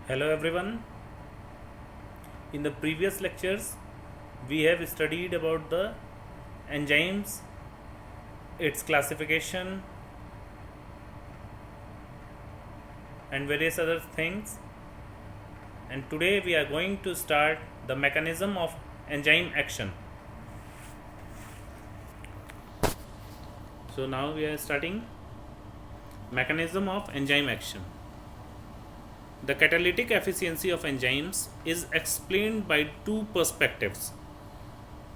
Hello everyone. In the previous lectures, we have studied about the enzymes, its classification, and various other things. And today we are going to start the mechanism of enzyme action. So now we are starting mechanism of enzyme action. The catalytic efficiency of enzymes is explained by two perspectives.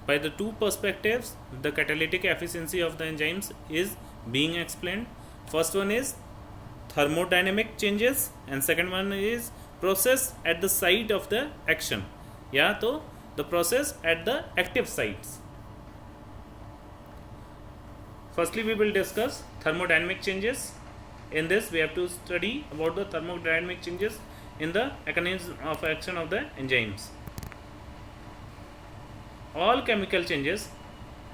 By the two perspectives, the catalytic efficiency of the enzymes is being explained. First one is thermodynamic changes and second one is process at the site of the action. या तो the process at the active sites. Firstly, we will discuss thermodynamic changes. In this, we have to study about the thermodynamic changes in the mechanism of action of the enzymes. All chemical changes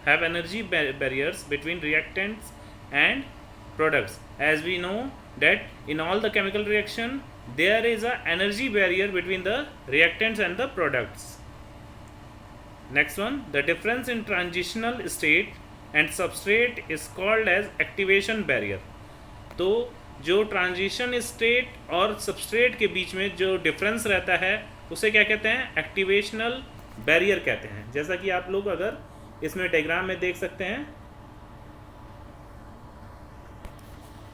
have energy barriers between reactants and products. As we know that in all the chemical reaction, there is an energy barrier between the reactants and the products. Next one, the difference in transitional state and substrate is called as activation barrier. तो जो transition state और substrate के बीच में जो difference रहता है उसे क्या कहते हैं? एक्टिवेशनल बैरियर कहते हैं. जैसा कि आप लोग अगर इसमें डायग्राम में देख सकते हैं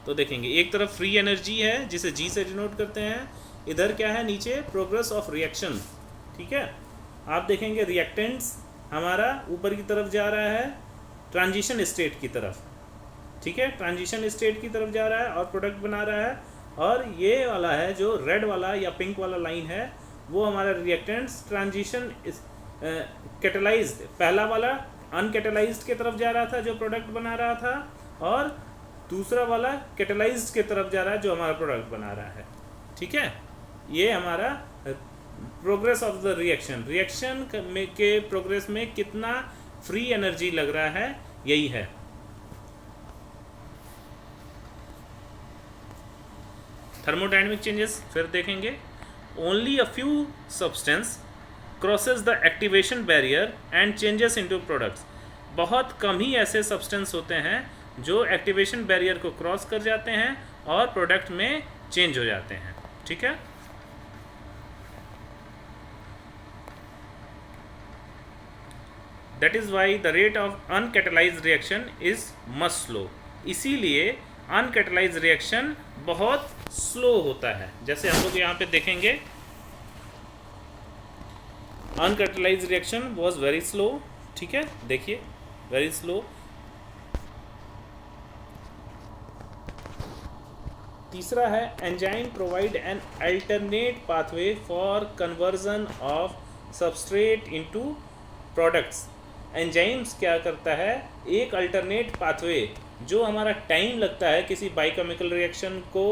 तो देखेंगे एक तरफ फ्री एनर्जी है जिसे जी से डिनोट करते हैं, इधर क्या है नीचे प्रोग्रेस ऑफ रिएक्शन. ठीक है, आप देखेंगे रिएक्टेंट्स हमारा ऊपर की तरफ जा रहा है ट्रांजिशन स्टेट की तरफ. ठीक है, ट्रांजिशन स्टेट की तरफ जा रहा है और प्रोडक्ट बना रहा है. और ये वाला है जो रेड वाला या पिंक वाला लाइन है वो हमारा रिएक्टेंट्स ट्रांजिशन कैटेलाइज्ड, पहला वाला अनकैटेलाइज्ड की तरफ जा रहा था जो प्रोडक्ट बना रहा था और दूसरा वाला कैटेलाइज्ड की तरफ जा रहा है जो हमारा प्रोडक्ट बना रहा है. ठीक है, ये हमारा प्रोग्रेस ऑफ द रिएक्शन के प्रोग्रेस में कितना फ्री एनर्जी लग रहा है, यही है. थर्मोडायनेमिक चेंजेस फिर देखेंगे. Only a few substance crosses the activation barrier and changes into products. बहुत कम ही ऐसे सब्सटेंस होते हैं जो एक्टिवेशन बैरियर को क्रॉस कर जाते हैं और प्रोडक्ट में चेंज हो जाते हैं. ठीक है, that is why the rate of uncatalysed reaction is much slow. इसीलिए अनकैटेलाइज्ड रिएक्शन बहुत स्लो होता है. जैसे हम लोग यहाँ पे देखेंगे अनकैटेलाइज्ड रिएक्शन वाज वेरी स्लो. ठीक है, देखिए वेरी स्लो. तीसरा है enzyme provide an alternate pathway for conversion of substrate into products. Enzymes क्या करता है? एक अल्टरनेट पाथवे जो हमारा टाइम लगता है किसी बायोकेमिकल रिएक्शन को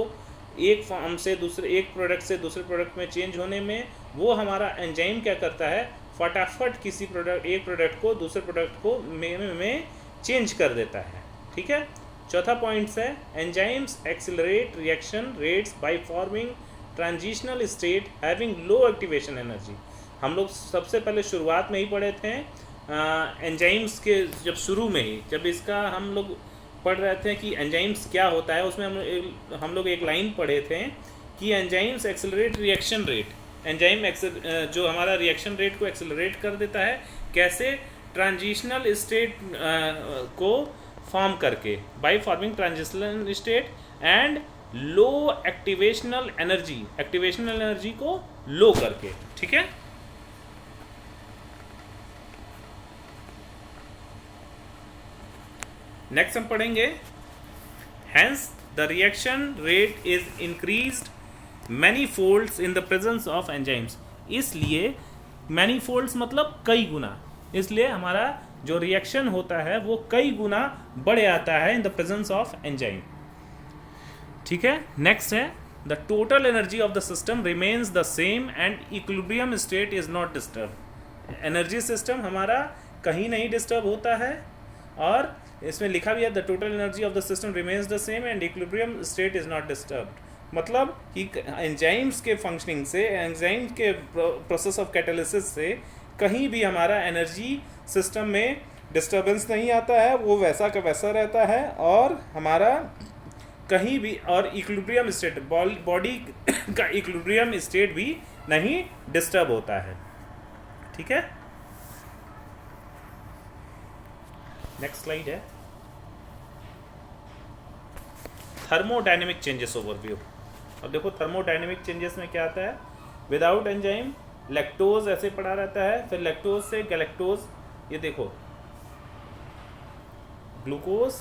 एक फॉर्म से दूसरे, एक प्रोडक्ट से दूसरे प्रोडक्ट में चेंज होने में, वो हमारा एंजाइम क्या करता है? फटाफट किसी प्रोडक्ट, एक प्रोडक्ट को दूसरे प्रोडक्ट को में चेंज कर देता है. ठीक है, चौथा पॉइंट है enzymes accelerate reaction rates bye forming transitional state having low activation energy. हम लोग सबसे पहले शुरुआत में ही पढ़े थे एंजाइम्स के, जब शुरू में ही जब इसका हम लोग पढ़ रहे थे कि एंजाइम्स क्या होता है, उसमें हम लोग एक लाइन पढ़े थे कि enzymes accelerate reaction rate. Enzyme जो हमारा रिएक्शन रेट को एक्सेलरेट कर देता है, कैसे? ट्रांजिशनल स्टेट को फॉर्म करके, by forming transitional state and low activational energy को लो करके. ठीक है, नेक्स्ट हम पढ़ेंगे hence the reaction rate is increased many folds in the presence of enzymes. इसलिए मैनी फोल्ड्स मतलब कई गुना, इसलिए हमारा जो रिएक्शन होता है वो कई गुना बढ़ जाता है इन द प्रेजेंस ऑफ एंजाइम. ठीक है, नेक्स्ट है the total energy of the system remains the same and equilibrium state is not disturb. Energy system हमारा कहीं नहीं डिस्टर्ब होता है और इसमें लिखा भी है the total energy of the system remains the same and equilibrium state is not disturbed. मतलब कि एंजाइम्स के फंक्शनिंग से, एंजाइम के प्रोसेस ऑफ कैटालिसिस से कहीं भी हमारा एनर्जी सिस्टम में डिस्टर्बेंस नहीं आता है, वो वैसा का वैसा रहता है, और हमारा कहीं भी और इक्विलिब्रियम स्टेट, बॉडी का इक्विलिब्रियम स्टेट भी नहीं डिस्टर्ब होता है। ठीक है, नेक्स्ट स्लाइड है थर्मोडायनेमिक चेंजेस ओवरव्यू। अब देखो थर्मोडायनेमिक चेंजेस में क्या आता है, विदाउट एंजाइम लैक्टोज ऐसे पड़ा रहता है, फिर लैक्टोज से गैलेक्टोज, ये देखो ग्लूकोज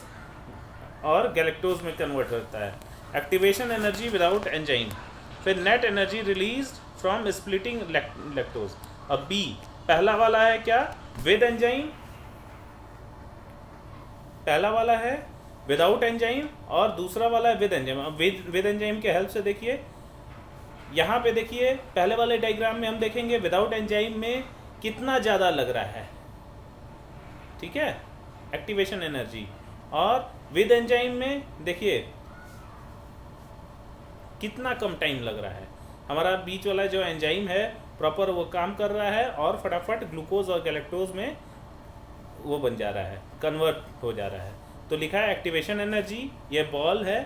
और गैलेक्टोज में कन्वर्ट होता है। एक्टिवेशन एनर्जी विदाउट एंजाइम, फिर net energy release from splitting lactose. अब बी, पहला वाला है क्या, विद एंजाइम, पहला वाला है विदाउट एंजाइम और दूसरा वाला है विद एंजाइम। अब विद एंजाइम के हेल्प से देखिए, यहाँ पे देखिए पहले वाले डायग्राम में हम देखेंगे विदाउट एंजाइम में कितना ज़्यादा लग रहा है, ठीक है, एक्टिवेशन एनर्जी, और विद एंजाइम में देखिए कितना कम टाइम लग रहा है। हमारा बीच वाला जो एंजाइम है प्रॉपर वो काम कर रहा है और फटाफट ग्लूकोज और गैलेक्टोज में वो बन जा रहा है, कन्वर्ट हो जा रहा है। तो लिखा है एक्टिवेशन एनर्जी, ये बॉल है,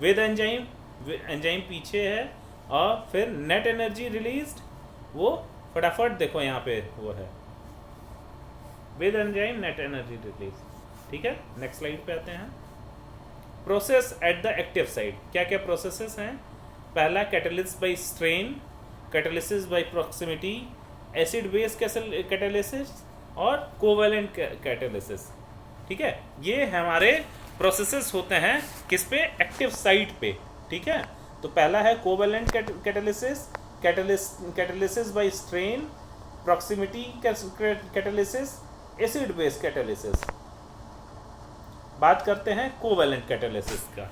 विद एंजाइम, एंजाइम पीछे है, और फिर नेट एनर्जी रिलीज्ड, वो फटाफट देखो यहाँ पे वो है with enzyme net energy release. ठीक है, नेक्स्ट स्लाइड पे आते हैं। Process at the active site, क्या क्या प्रोसेसेस हैं। पहला catalysis by strain, catalysis by proximity, acid base catalysis और कोवेलेंट कैटालिसिस। ठीक है, ये हमारे प्रोसेसेस होते हैं किस पे, एक्टिव साइट पे। ठीक है, तो पहला है covalent catalysis, catalysis by strain, proximity catalysis, acid base catalysis. बात करते हैं कोवेलेंट कैटालिसिस का।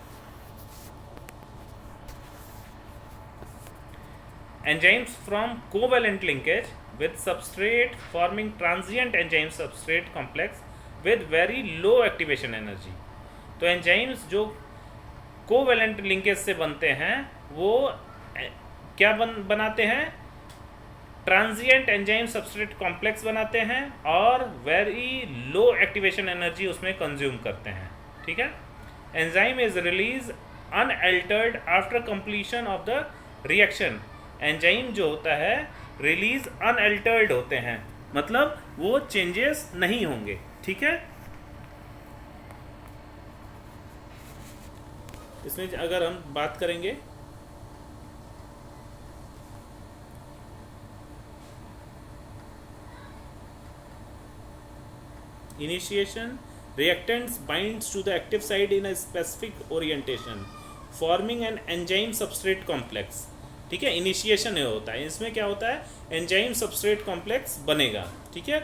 Enzymes from covalent linkage with substrate forming transient enzyme substrate complex with very low activation energy। तो एंजाइम्स जो कोवेलेंट लिंकेज से बनते हैं वो क्या बनाते हैं, ट्रांजिएंट एंजाइम सबस्ट्रेट कॉम्प्लेक्स बनाते हैं और वेरी लो एक्टिवेशन एनर्जी उसमें कंज्यूम करते हैं। ठीक है, enzyme is release unaltered after completion of the reaction. Enzyme जो होता है रिलीज अनअल्टर्ड होते हैं, मतलब वो चेंजेस नहीं होंगे। ठीक है, इसमें अगर हम बात करेंगे initiation, reactants binds to the active site in a specific orientation forming an enzyme substrate complex। ठीक है, इनिशिएशन होता है, इसमें क्या होता है, एंजाइम सबस्ट्रेट कॉम्प्लेक्स बनेगा। ठीक है,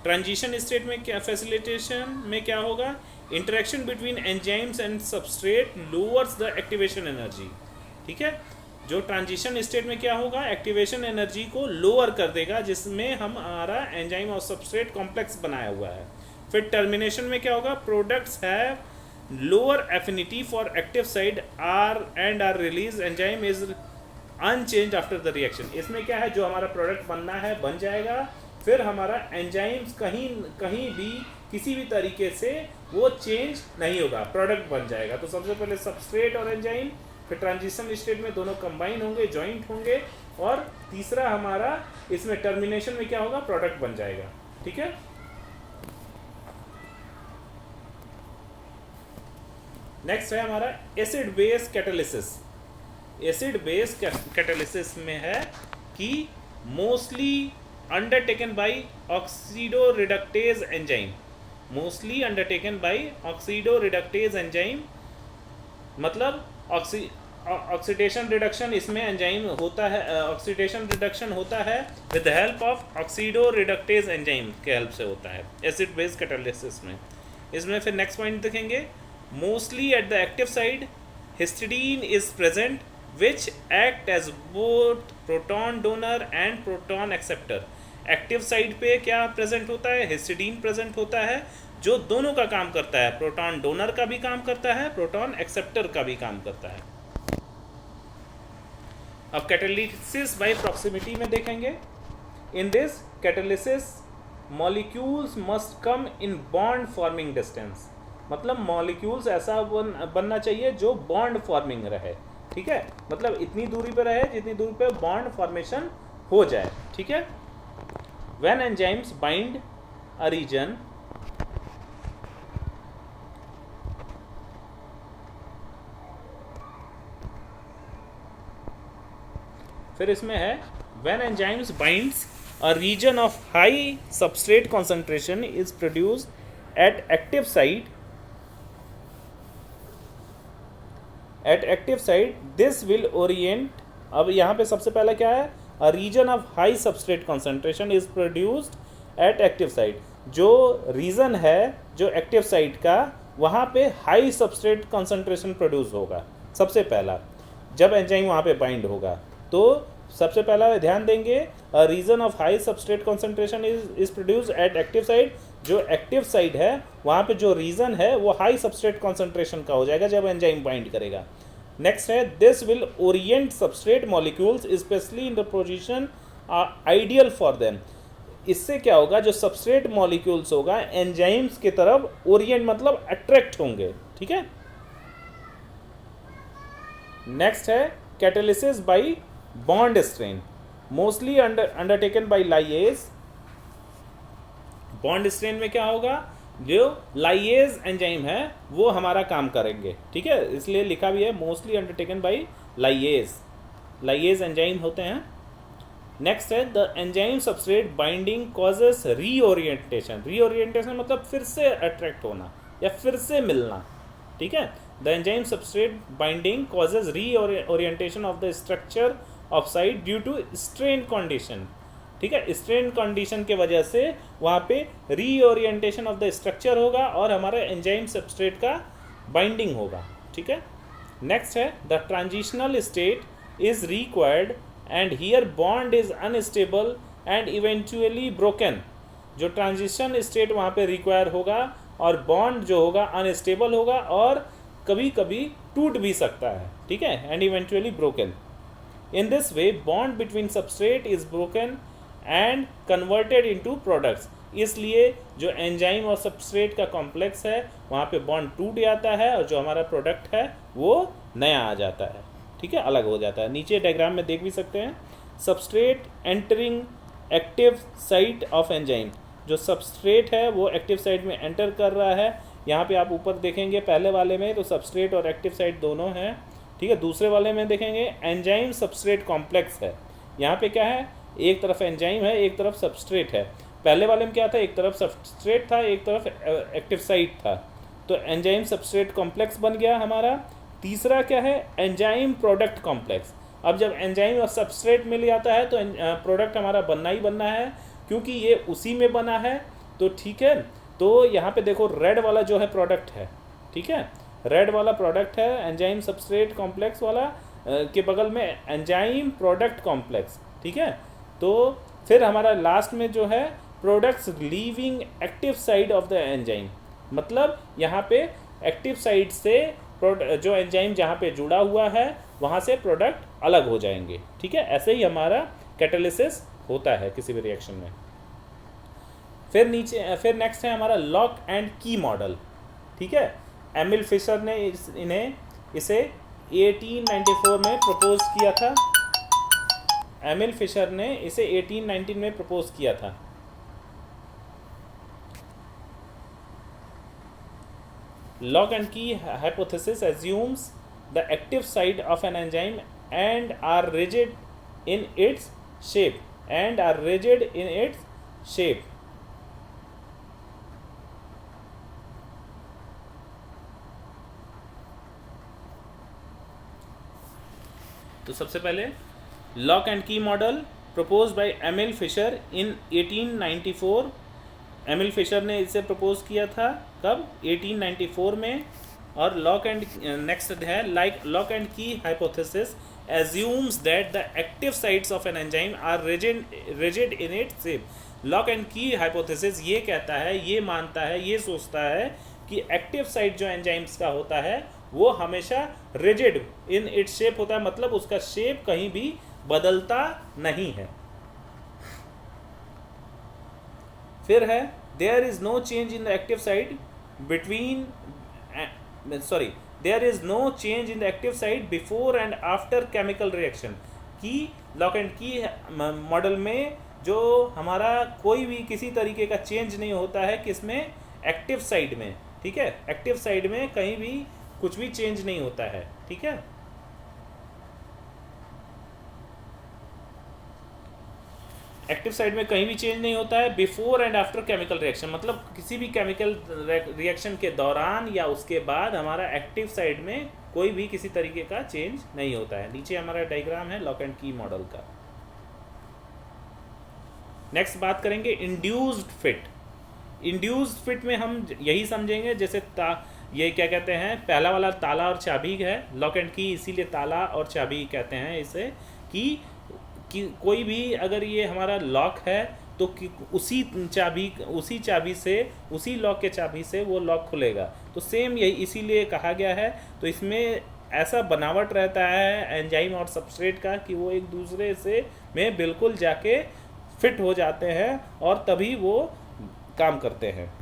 ट्रांजिशन स्टेट में क्या, फैसिलिटेशन में क्या होगा, interaction between enzymes and substrate lowers the activation energy. ठीक है, जो ट्रांजिशन स्टेट में क्या होगा, एक्टिवेशन एनर्जी को लोअर कर देगा, जिसमें हमारा एंजाइम और सबस्ट्रेट कॉम्प्लेक्स बनाया हुआ है। फिर टर्मिनेशन में क्या होगा, products have lower affinity for active side are release, enzyme is unchange after the reaction. इसमें क्या है, जो हमारा प्रोडक्ट बनना है बन जाएगा, फिर हमारा एंजाइम्स कहीं भी किसी भी तरीके से वो चेंज नहीं होगा, प्रोडक्ट बन जाएगा। तो सबसे पहले सबस्ट्रेट और एंजाइम, फिर ट्रांजिशन स्टेट में दोनों कंबाइन होंगे, जॉइंट होंगे, और तीसरा हमारा इसमें टर्मिनेशन में क्या होगा, प्रोडक्ट बन जाएगा। ठीक है, नेक्स्ट है हमारा acid base catalysis. Acid base catalysis में है कि mostly undertaken by oxidoreductase enzyme, mostly undertaken by oxidoreductase enzyme, मतलब ऑक्सीडेशन रिडक्शन इसमें एंजाइम होता है, ऑक्सीडेशन रिडक्शन होता है with the help of oxidoreductase enzyme के हेल्प से होता है एसिड बेस कैटालिसिस में। इसमें फिर नेक्स्ट पॉइंट देखेंगे, mostly at the active site histidine is present which act as both proton donor and proton acceptor। Active side पे क्या प्रेजेंट होता है, हिस्टिडीन प्रेजेंट होता है, जो दोनों का काम करता है, प्रोटॉन डोनर का भी काम करता है, प्रोटॉन एक्सेप्टर का भी काम करता है। अब कैटालिसिस बाय प्रॉक्सिमिटी में देखेंगे। In this catalysis molecules must come in bond forming distance, मतलब मॉलिक्यूल्स ऐसा बनना चाहिए जो बॉन्ड फॉर्मिंग रहे, ठीक है, मतलब इतनी दूरी पर रहे जितनी दूरी पर बॉन्ड फॉर्मेशन हो जाए, ठीक है। When enzymes bind a region फिर इसमें है when enzymes binds a region of high substrate concentration is produced at active site this will orient. अब यहाँ पे सबसे पहला क्या है, a region of high substrate concentration is produced at active site, जो रीजन है जो एक्टिव साइट का, वहाँ पे हाई सबस्ट्रेट कॉन्सेंट्रेशन प्रोड्यूस होगा सबसे पहला जब एंजाइम वहाँ पे बाइंड होगा। तो सबसे पहला ध्यान देंगे, a region of high substrate concentration is produce at active site, जो एक्टिव साइट है वहाँ पे जो रीजन है वो हाई सबस्ट्रेट कॉन्सेंट्रेशन का हो जाएगा जब एंजाइम बाइंड करेगा। नेक्स्ट है this will Orient substrate molecules specially in the position ideal for them. इससे क्या होगा, जो सबस्ट्रेट मॉलिक्यूल्स होगा एंजाइम्स की तरफ ओरिएंट मतलब अट्रैक्ट होंगे, ठीक है। नेक्स्ट है catalysis bye bond strain, mostly undertaken bye lyase. Bond strain में क्या होगा, जो लाइएज एंजाइम है वो हमारा काम करेंगे, ठीक है, इसलिए लिखा भी है mostly undertaken bye lyase enzyme होते हैं। नेक्स्ट है the enzyme substrate binding causes reorientation. Reorientation मतलब फिर से अट्रैक्ट होना या फिर से मिलना, ठीक है। The enzyme substrate binding causes reorientation of the structure of site due to strain condition, ठीक है। स्ट्रेन कंडीशन के वजह से वहाँ पे रीओरिएंटेशन ऑफ द स्ट्रक्चर होगा और हमारा एंजाइम सबस्ट्रेट का बाइंडिंग होगा, ठीक है। नेक्स्ट है the transitional state is required and here bond is unstable and eventually broken. जो ट्रांजिशन स्टेट वहाँ पे रिक्वायर होगा और बॉन्ड जो होगा अनस्टेबल होगा और कभी कभी टूट भी सकता है, ठीक है, and eventually broken. In this way bond between substrate is broken and converted into products. इसलिए जो एंजाइम और सबस्ट्रेट का कॉम्प्लेक्स है वहाँ पे बॉन्ड टूट जाता है और जो हमारा प्रोडक्ट है वो नया आ जाता है, ठीक है, अलग हो जाता है। नीचे डायग्राम में देख भी सकते हैं, substrate entering active site of enzyme. जो सबस्ट्रेट है वो एक्टिव साइट में एंटर कर रहा है। यहाँ पे आप ऊपर देखेंगे पहले वाले में तो सबस्ट्रेट और एक्टिव साइट दोनों हैं, ठीक है। दूसरे वाले में देखेंगे एंजाइम सबस्ट्रेट कॉम्प्लेक्स है। यहाँ पे क्या है, एक तरफ एंजाइम है एक तरफ सबस्ट्रेट है। पहले वाले में क्या था, एक तरफ सबस्ट्रेट था एक तरफ एक्टिव साइट था, तो एंजाइम सबस्ट्रेट कॉम्प्लेक्स बन गया हमारा। तीसरा क्या है, एंजाइम प्रोडक्ट कॉम्प्लेक्स। अब जब एंजाइम और सबस्ट्रेट मिल जाता है तो प्रोडक्ट हमारा बनना ही बनना है, क्योंकि ये उसी में बना है, तो ठीक है। तो यहाँ पे देखो रेड वाला जो है प्रोडक्ट है, ठीक है, रेड वाला प्रोडक्ट है एंजाइम सबस्ट्रेट कॉम्प्लेक्स वाला, के बगल में एंजाइम प्रोडक्ट कॉम्प्लेक्स, ठीक है। तो फिर हमारा लास्ट में जो है products leaving active side of the enzyme, मतलब यहाँ पे एक्टिव साइड से जो एंजाइम जहाँ पे जुड़ा हुआ है वहाँ से प्रोडक्ट अलग हो जाएंगे, ठीक है। ऐसे ही हमारा कैटालिसिस होता है किसी भी रिएक्शन में। फिर नेक्स्ट है हमारा लॉक एंड की मॉडल, ठीक है। एमिल फिशर ने इसे 1894 में प्रपोज किया था। एमिल फिशर ने इसे 1819 में प्रपोज किया था। Lock and key hypothesis assumes the active site of an enzyme and are rigid in its shape तो सबसे पहले lock and key model propose by Emil Fischer in 1894। Emil Fischer ने इसे प्रपोज किया था कब, 1894 में। और लॉक एंड नेक्स्ट है like lock and key hypothesis assumes that the active sites of an enzyme are rigid in its shape। Lock and key hypothesis ये कहता है, ये मानता है, ये सोचता है कि एक्टिव साइट जो एंजाइम्स का होता है वो हमेशा रिजिड इन इट्स शेप होता है, मतलब उसका शेप कहीं भी बदलता नहीं है। फिर है there is no change in the active side between there is no change in the active side before and after chemical reaction. कि लॉक एंड की मॉडल में जो हमारा कोई भी किसी तरीके का चेंज नहीं होता है किसमें, एक्टिव साइड में। ठीक है, एक्टिव साइड में कहीं भी कुछ भी चेंज नहीं होता है। ठीक है, एक्टिव साइड में कहीं भी चेंज नहीं होता है before and after chemical reaction, मतलब किसी भी केमिकल रिएक्शन के दौरान या उसके बाद हमारा एक्टिव साइड में कोई भी किसी तरीके का चेंज नहीं होता है। नीचे हमारा डायग्राम है लॉक एंड की मॉडल का। नेक्स्ट बात करेंगे इंड्यूस्ड फिट। इंड्यूस्ड फिट में हम यही समझेंगे जैसे ये क्या कहते हैं, पहला वाला ताला और चाबी है, लॉक एंड की इसीलिए ताला और चाबी कहते हैं इसे, कि कोई भी अगर ये हमारा लॉक है तो उसी चाबी से, उसी लॉक के चाबी से वो लॉक खुलेगा। तो सेम यही इसीलिए कहा गया है। तो इसमें ऐसा बनावट रहता है एंजाइम और सबस्ट्रेट का कि वो एक दूसरे से में बिल्कुल जाके फिट हो जाते हैं और तभी वो काम करते हैं।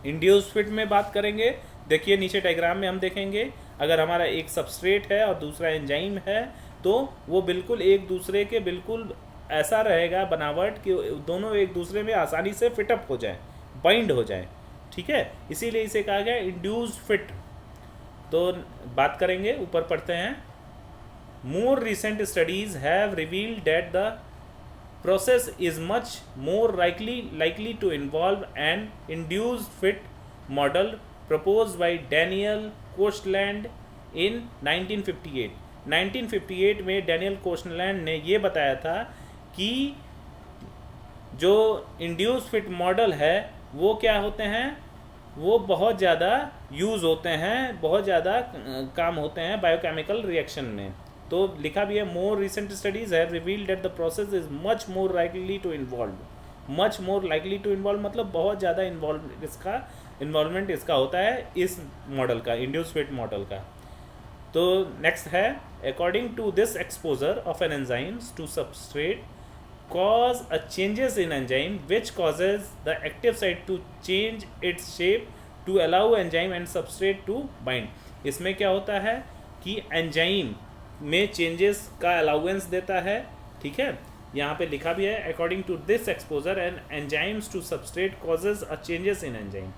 इंड्यूस्ड फिट में बात करेंगे, देखिए नीचे डायग्राम में हम देखेंगे, अगर हमारा एक सबस्ट्रेट है और दूसरा एंजाइम है तो वो बिल्कुल एक दूसरे के बिल्कुल ऐसा रहेगा बनावट कि दोनों एक दूसरे में आसानी से फिटअप हो जाएं, बाइंड हो जाएं। ठीक है, इसीलिए इसे कहा गया इंड्यूस्ड फिट। तो बात करेंगे, ऊपर पढ़ते हैं। मोर recent studies have revealed that the process is much more likely to involve an induced fit model proposed by Daniel Koshland in 1958। 1958 में डैनियल कोशलैंड ने ये बताया था कि जो इंड्यूस्ड फिट मॉडल है वो क्या होते हैं, वो बहुत ज़्यादा यूज़ होते हैं, बहुत ज़्यादा काम होते हैं बायोकेमिकल रिएक्शन में। तो लिखा भी है more recent studies have revealed that the process is much more likely to involve, मतलब बहुत ज़्यादा इन्वॉल्वमेंट इसका होता है इस मॉडल का, इंड्यूस्ड फिट मॉडल का। तो नेक्स्ट है, according to this exposure of an enzymes to substrate cause a changes in enzyme which causes the active site to change its shape to allow enzyme and substrate to bind। इसमें क्या होता है कि enzyme में changes का allowance देता है। ठीक है, यहाँ पे लिखा भी है according to this exposure and enzymes to substrate causes a changes in enzyme.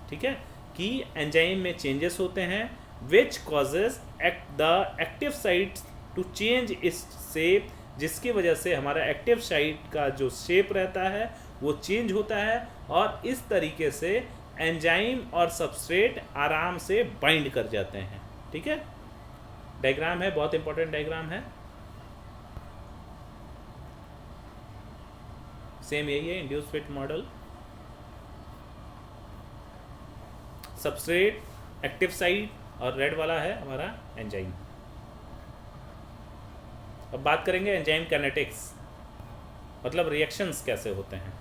ठीक है, कि एंजाइम में चेंजेस होते हैं which causes the active site to change its shape, जिसकी वजह से हमारा एक्टिव साइट का जो शेप रहता है वो चेंज होता है और इस तरीके से एंजाइम और सबस्ट्रेट आराम से बाइंड कर जाते हैं। ठीक है, डायग्राम है, बहुत इंपॉर्टेंट डायग्राम है, सेम यही है induced fit model. Substrate, active site और रेड वाला है हमारा एंजाइम। अब बात करेंगे एंजाइम काइनेटिक्स, मतलब रिएक्शंस कैसे होते हैं।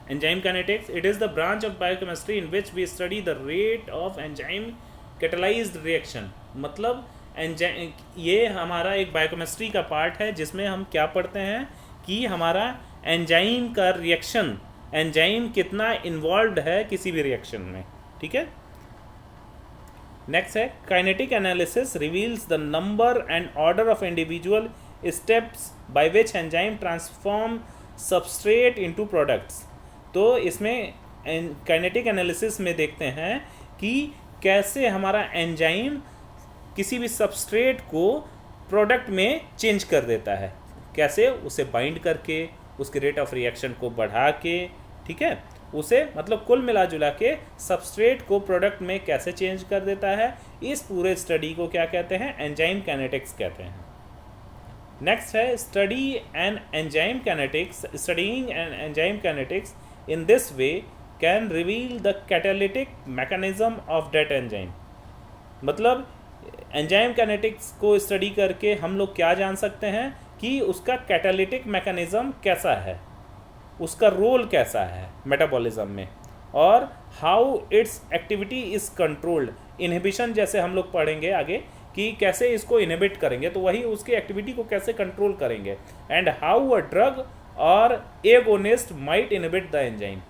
Enzyme kinetics, it is the branch of biochemistry in which we study the rate of enzyme catalysed reaction. मतलब एंजाइम, ये हमारा एक बायोकेमिस्ट्री का पार्ट है जिसमें हम क्या पढ़ते हैं कि हमारा एंजाइम का रिएक्शन, एंजाइम कितना इन्वॉल्व्ड है किसी भी रिएक्शन में। ठीक है, नेक्स्ट है kinetic analysis reveals the number and order of individual steps by which enzyme transform substrate into products. तो इसमें काइनेटिक एनालिसिस में देखते हैं कि कैसे हमारा एंजाइम किसी भी सबस्ट्रेट को प्रोडक्ट में चेंज कर देता है, कैसे उसे बाइंड करके, उसके रेट ऑफ रिएक्शन को बढ़ा के, ठीक है, उसे मतलब कुल मिला जुला के सबस्ट्रेट को प्रोडक्ट में कैसे चेंज कर देता है। इस पूरे स्टडी को क्या कहते हैं, एंजाइम काइनेटिक्स कहते हैं। नेक्स्ट है study and enzyme kinetics. Studying and enzyme kinetics in this way can reveal the catalytic mechanism of that enzyme. मतलब एंजाइम काइनेटिक्स को स्टडी करके हम लोग क्या जान सकते हैं कि उसका कैटालिटिक मैकेनिज्म कैसा है, उसका रोल कैसा है मेटाबॉलिज्म में, और how it's activity is controlled, inhibition जैसे हम लोग पढ़ेंगे आगे कि कैसे इसको इनहिबिट करेंगे, तो वही उसकी एक्टिविटी को कैसे कंट्रोल करेंगे। एंड हाउ अ ड्रग और agonist might inhibit the enzyme.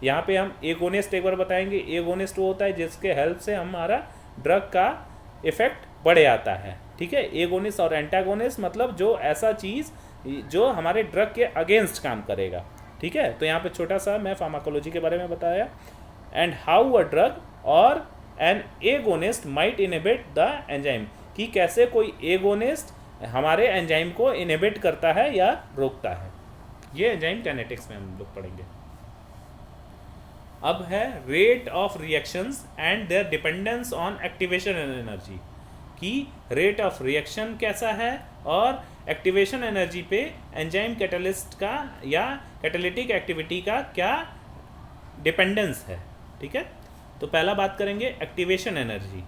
यहाँ पे हम एगोनिस्ट एक बार बताएंगे। एगोनिस्ट वो होता है जिसके हेल्प से हमारा ड्रग का इफेक्ट बढ़ जाता है, ठीक है। एगोनिस्ट और एंटागोनिस्ट मतलब जो ऐसा चीज़ जो हमारे ड्रग के अगेंस्ट काम करेगा, ठीक है। तो यहाँ पे छोटा सा मैं फार्माकोलॉजी के बारे में बताया। एंड हाउ अ ड्रग और an agonist might inhibit the enzyme, कि कैसे कोई एगोनिस्ट हमारे एंजाइम को इनहिबिट करता है या रोकता है। ये एंजाइम काइनेटिक्स में हम लोग पढ़ेंगे। अब है rate of reactions and their dependence on activation energy, कि रेट ऑफ रिएक्शन कैसा है और एक्टिवेशन एनर्जी पे एंजाइम कैटलिस्ट का या कैटालिटिक एक्टिविटी का क्या डिपेंडेंस है, ठीक है। तो पहला बात करेंगे एक्टिवेशन एनर्जी।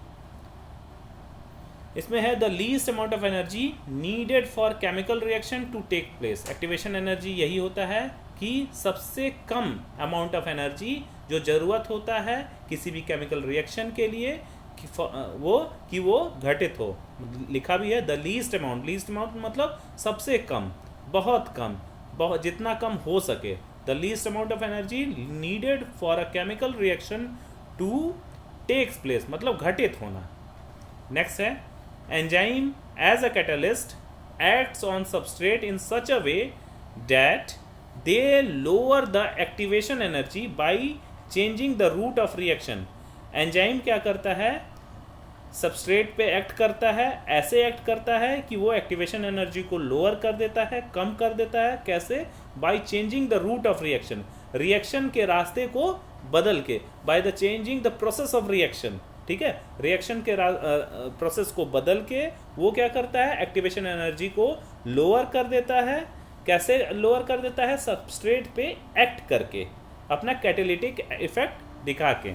इसमें है the least amount of energy needed for chemical reaction to take place. Activation energy यही होता है कि सबसे कम अमाउंट ऑफ एनर्जी जो ज़रूरत होता है किसी भी केमिकल रिएक्शन के लिए कि वो घटित हो। लिखा भी है the least amount. Least amount मतलब सबसे कम, बहुत कम, बहुत जितना कम हो सके। The least amount of energy needed for a chemical reaction to takes place मतलब घटित होना। नेक्स्ट है enzyme as a catalyst acts on substrate in such a way that they lower the activation energy by changing the route of reaction. Enzyme क्या करता है, substrate पे act करता है, ऐसे एक्ट करता है कि वो एक्टिवेशन एनर्जी को लोअर कर देता है, कम कर देता है। कैसे? By changing the route of reaction, reaction के रास्ते को बदल के, by the changing the process of reaction, ठीक है। रिएक्शन के प्रोसेस को बदल के वो क्या करता है, एक्टिवेशन एनर्जी को लोअर कर देता है। कैसे लोअर कर देता है? सबस्ट्रेट पे एक्ट करके, अपना कैटालिटिक इफेक्ट दिखा के।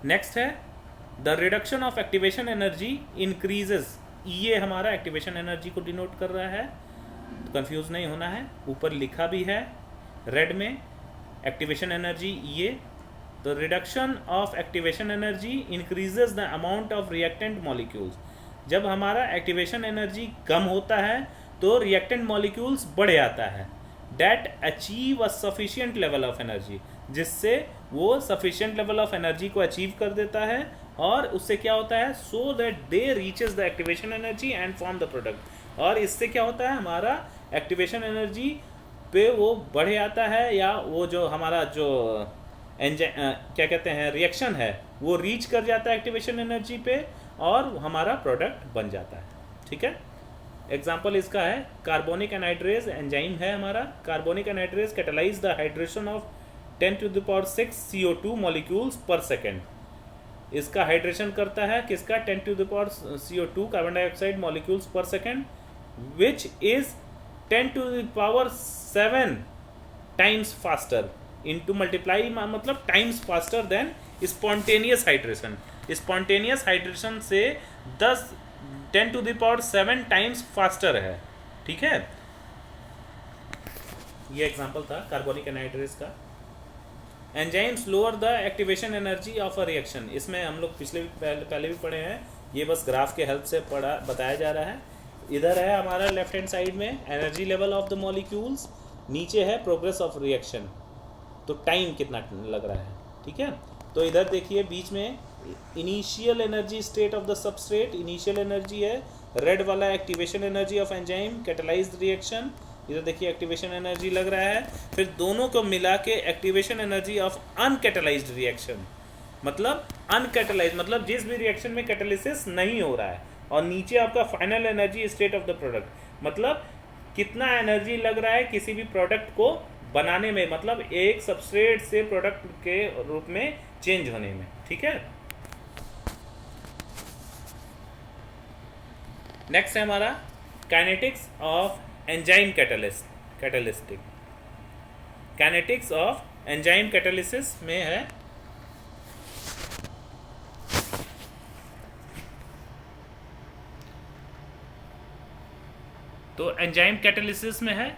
नेक्स्ट है the reduction of activation energy increases. ये हमारा एक्टिवेशन एनर्जी को डिनोट कर रहा है, तो कंफ्यूज नहीं होना है। ऊपर लिखा भी है रेड में एक्टिवेशन एनर्जी ये। The reduction of activation energy increases the amount of reactant molecules. जब हमारा एक्टिवेशन एनर्जी कम होता है तो रिएक्टेंट मॉलिक्यूल्स बढ़ जाता है। That achieve a sufficient level of energy, जिससे वो सफिशिएंट लेवल ऑफ एनर्जी को अचीव कर देता है और उससे क्या होता है, so that they reaches the activation energy and form the product. और इससे क्या होता है, हमारा एक्टिवेशन एनर्जी पे वो बढ़ जाता है, या वो जो हमारा जो क्या कहते हैं रिएक्शन है वो रीच कर जाता है एक्टिवेशन एनर्जी पे और हमारा प्रोडक्ट बन जाता है, ठीक है। एग्जाम्पल इसका है कार्बोनिक एनहाइड्रेज एंजाइम है हमारा। Carbonic anhydrase catalyse the hydration of 10⁶ CO2 molecules per second. इसका हाइड्रेशन करता है किसका, 10⁶ carbon dioxide molecules per second, which is 10⁷ times faster into multiply मतलब times faster than spontaneous hydration. Spontaneous hydration से 10⁷ times faster है, ठीक है। ये एग्जांपल था कार्बोनिक एनहाइड्रेज का। Enzymes lower the activation energy of a reaction. इसमें हम लोग पहले भी पढ़े हैं, ये बस ग्राफ के हेल्प से बताया जा रहा है। इधर है हमारा लेफ्ट हैंड साइड में energy level of the molecules, नीचे है प्रोग्रेस ऑफ रिएक्शन, तो टाइम कितना लग रहा है, ठीक है। तो इधर देखिए बीच में initial energy state of the substrate, initial energy है, रेड वाला activation energy of enzyme catalysed reaction, इधर देखिए एक्टिवेशन एनर्जी लग रहा है। फिर दोनों को मिला के activation energy of uncatalysed reaction, मतलब अनकैटलाइज्ड मतलब जिस भी रिएक्शन में कैटालिसिस नहीं हो रहा है, और नीचे आपका final energy state of the product, मतलब कितना एनर्जी लग रहा है किसी भी प्रोडक्ट को बनाने में, मतलब एक सबस्ट्रेट से प्रोडक्ट के रूप में चेंज होने में, ठीक है। नेक्स्ट है हमारा kinetics of enzyme catalytic. Kinetics of enzyme catalysis में है तो एंजाइम कैटालिसिस में है,